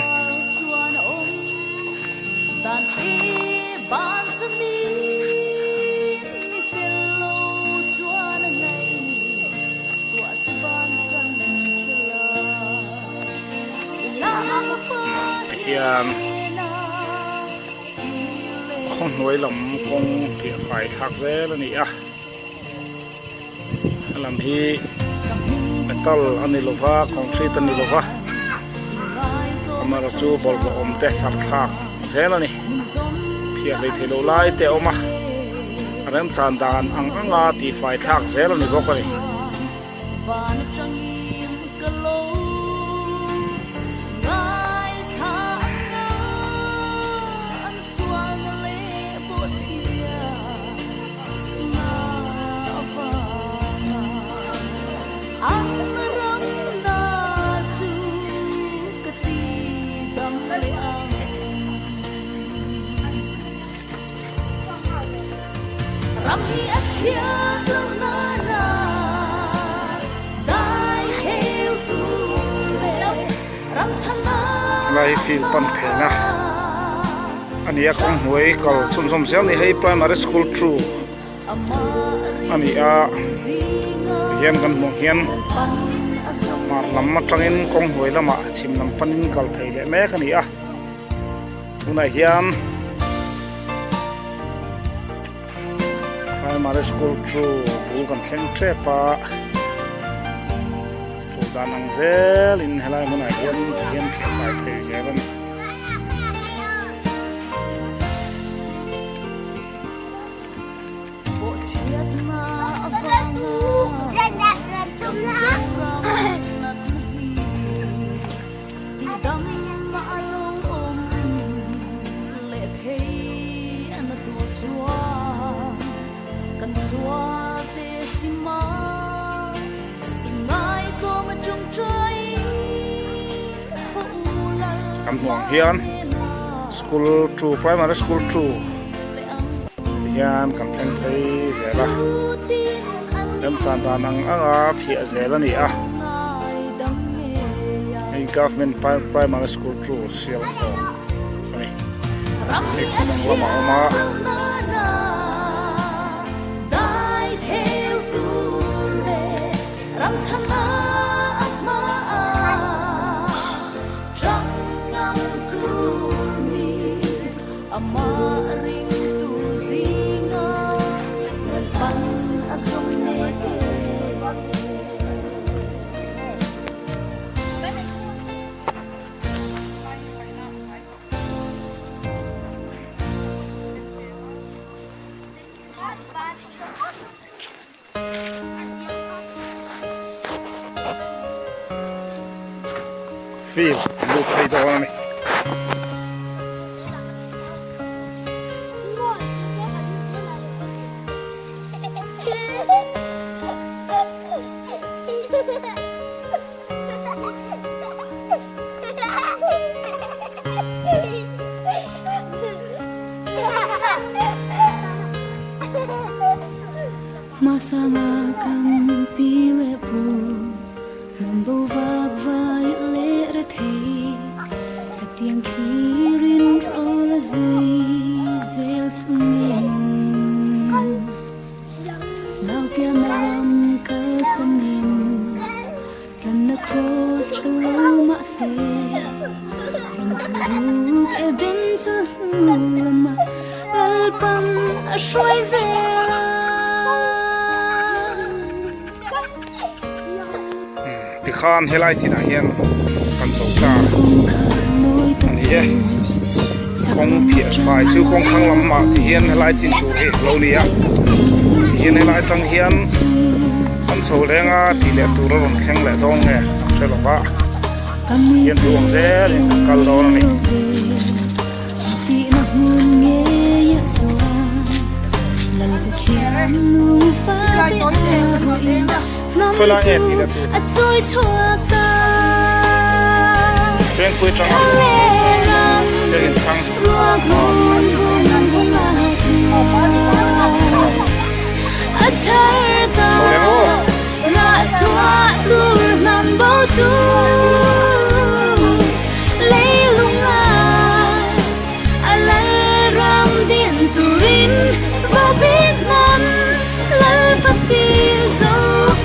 เฮียนคงหน่วยลำคงเพียฝ่ายทักเซ่แล้วนี่ลำที่เมทัลอันนี้ลูกว่าคอนกรีตอันนี้ลูกว่ามาเราจูบอลก็อมเตะสักทักเซ่แล้วนี่เพียเลยที่เราไล่เตะออกมาเริ่มจานดานอังอาตีฝ่ายทักเซ่แล้วนี่บอกเลยไล่ฟิลปันเพนะอันนี้คงหวยกอลชุมชมเซลนี่ให้ primary school true อันนี้เฮียนกันมองเฮียนมาลำมาจังอินคงหวยละมาชิมลำปันกอลเพลแม่กันนี่คุณนายเฮียน primary school true บุกกันเส้นเทปะถูกดานังเซลินให้ไล่คุณนายเฮียนเพียฝ่ายเพลเซลันกันห่วงเฮียน school true primary school true เฮียนกันเส้นเพลเซละเริ่มจานดานังเพียเซละนี่ใน government primary school true Sialhawk นี่เด็กคนนึงละมา Feel, look right on me. Masangakan pila sa tiếng khí rin rô la dây zel chung yên nào kia na ram kal sanin lan na cross chalo ma se ram thu e den chu lama lal pan a shoi zela ti khan helai china hian kan so ka ye kong phiahfai chu kong khang lam ma ti hian helai chin tu he lo ni a hian helai tang hian kan so lenga ti le tu ron kheng le dong nge se lo ka hian duang se kal do ni ti na hun nge ya chwa lal ka khian nu fa khoi la e ti le tu a choi chua ka beng pui tang le hin thang ruak ron vun vun ma si a char ta so le o ra chua tur nam bo chu lei lunga a lal ram din turin va bit nam lal fatir zo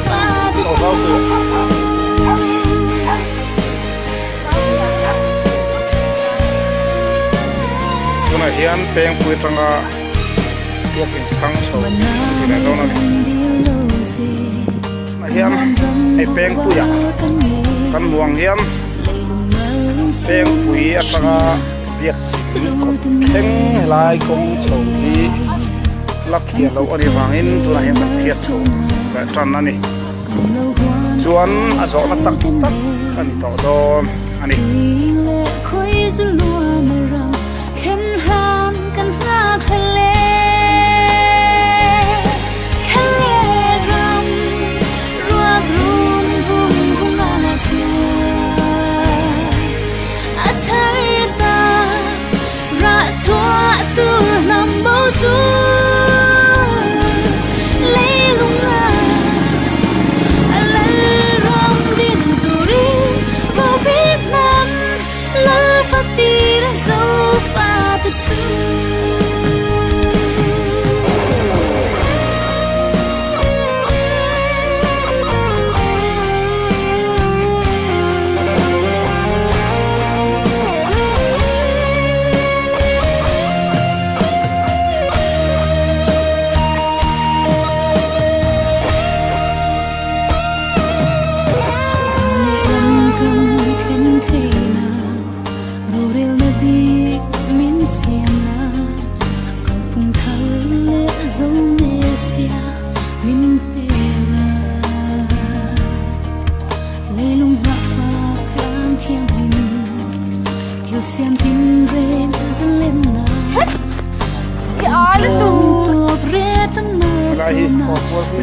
fa de chu tuna hian beng pui tanga tuak in thang so ti le do na hian ai beng pui a kan luang hian beng pui a tanga biak ko theng helai kong chho ni lak hian lo ani wangin tuna hian kan phiat chho ka tan na ni chuan a zo na tak tak ani to don ani le khoi zu lua na ram khen han kan na khale khale ram ruak run vun vun na chua a char ta ra chua tur nam bo chu lei lunga a lal ram din turin vô biết nam lal fatir zo fa ta chu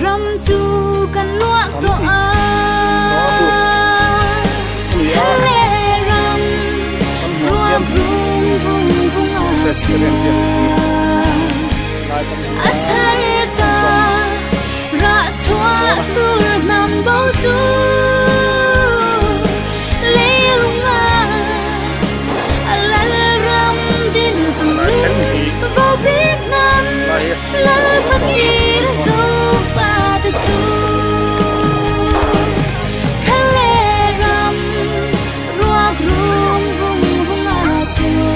ram chu kan luak to a khale ram ruak run vun vun a char ta ra chua tur nam bo chu lei lunga a lal ram din turin vô biết nam lal fatir zo fa ta chu khale ram ruak run vun vun a chua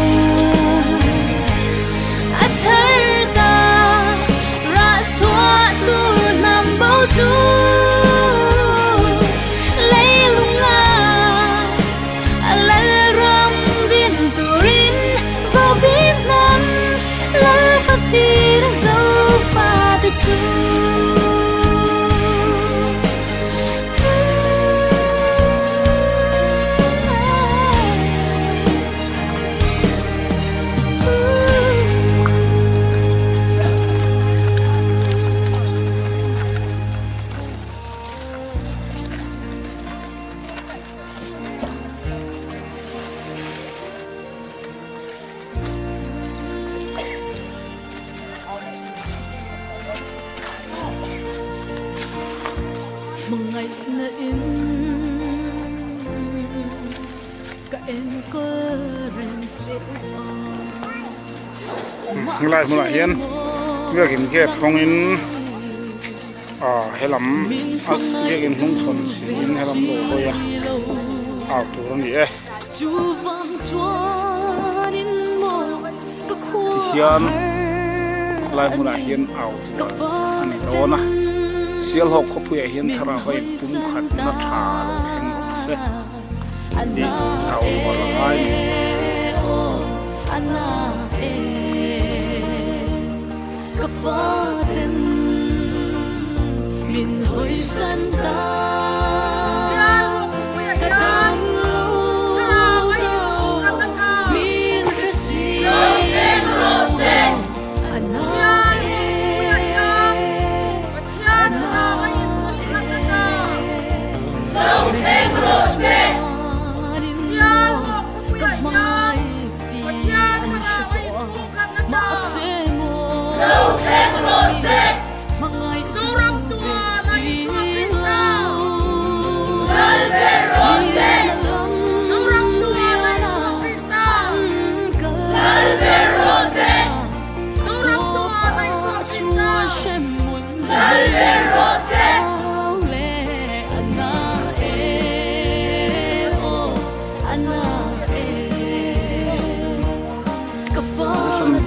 a char ta ra chua tur nam bo chu lei lunga a lal ram din turin vô biết nam lal fatir zo fa ta chu lại một lại hiền việc in kia không in hay lắm việc in không thuần xin hay lắm đồ thôi à tụ nó gì ấy hiền lại một lại hiền anh đó na Sialhawk có phải hiền thà phải bung khát nó thà rồi thành một sẽ đi ảo vào lại min hoi san ta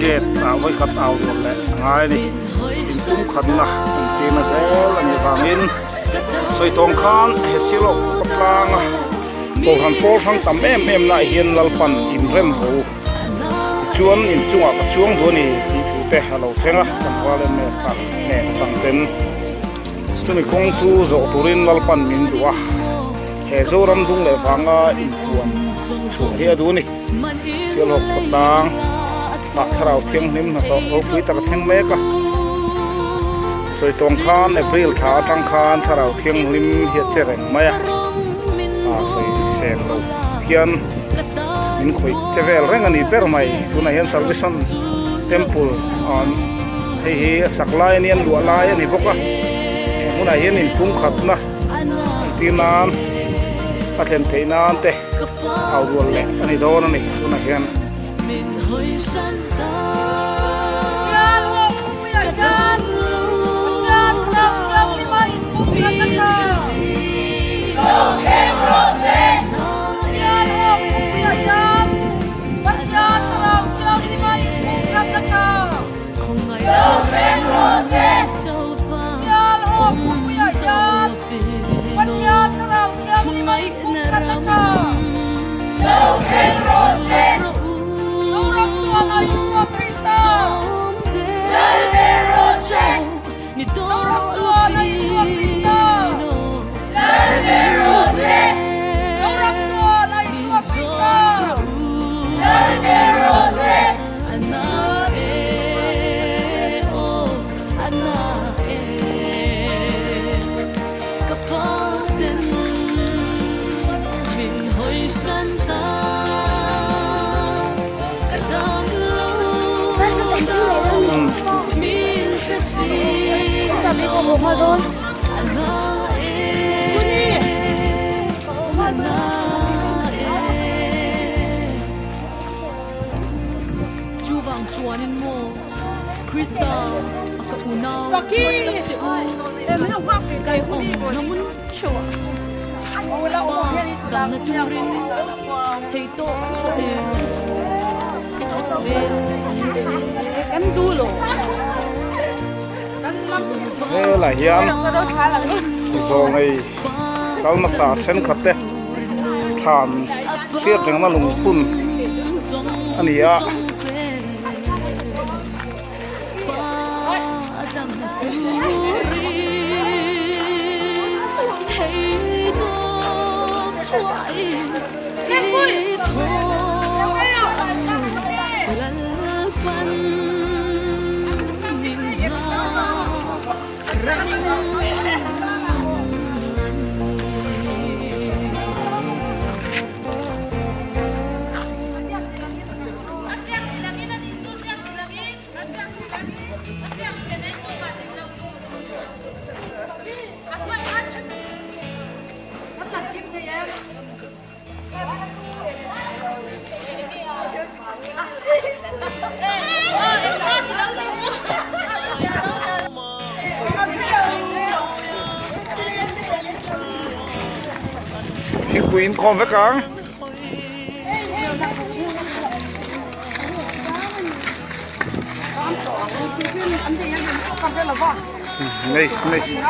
gate với khát ao rồi lẽ ngay đi cũng khát na thì nó sẽ là như vàng in soi tông khan hết Sialhawk bắt lang bộ hành pol phăng tầm em lại hiền lalpan im rem hồ chuan in chung à chuang đuôi này đi thu te hello theng à tầm qua lên mẹ sạc mẹ tăng tên chúng mình công chu rộ turin lalpan min đua hè dâu ram dung lệ vàng in cuốn chủ here đuôi này Sialhawk bắt lang thảo thiêng nim nó to quý ta thiêng mấy cả soi tông khan April thả trăng khan thảo thiêng lim hiện chế rèn mấy soi sen lâu hiền mình khơi chế vel rèn anh per mai tu này hiện Salvation Temple on hay sắc lai niên lụa lai anh bốc à tu này hiện in phung khát na tin nan pathen thấy nan te ao luôn lẹ anh đó này tu này hiện Sialhawk puyayan Pathianthu lima ibu katasa Sialhawk puyayan Pathianthu lima ibu katasa Sialhawk puyayan Pathianthu lima ibu katasa Isma Krista Lalberose Saurang tua na Isma Krista Lalberose Saurang tua na Isma Krista Lalberose kafaten min hoi san ta Sabi ko buka doon. Jubang chuanin mo Krista akaunaw Sakit! kay namun chawa Wala ko yan isulang niya Heito suatin ito kan dulo thế là hiền rồi này kalau masa sen khate than phiết rằng nó lùng phun anh ấy queen con với cả nice nice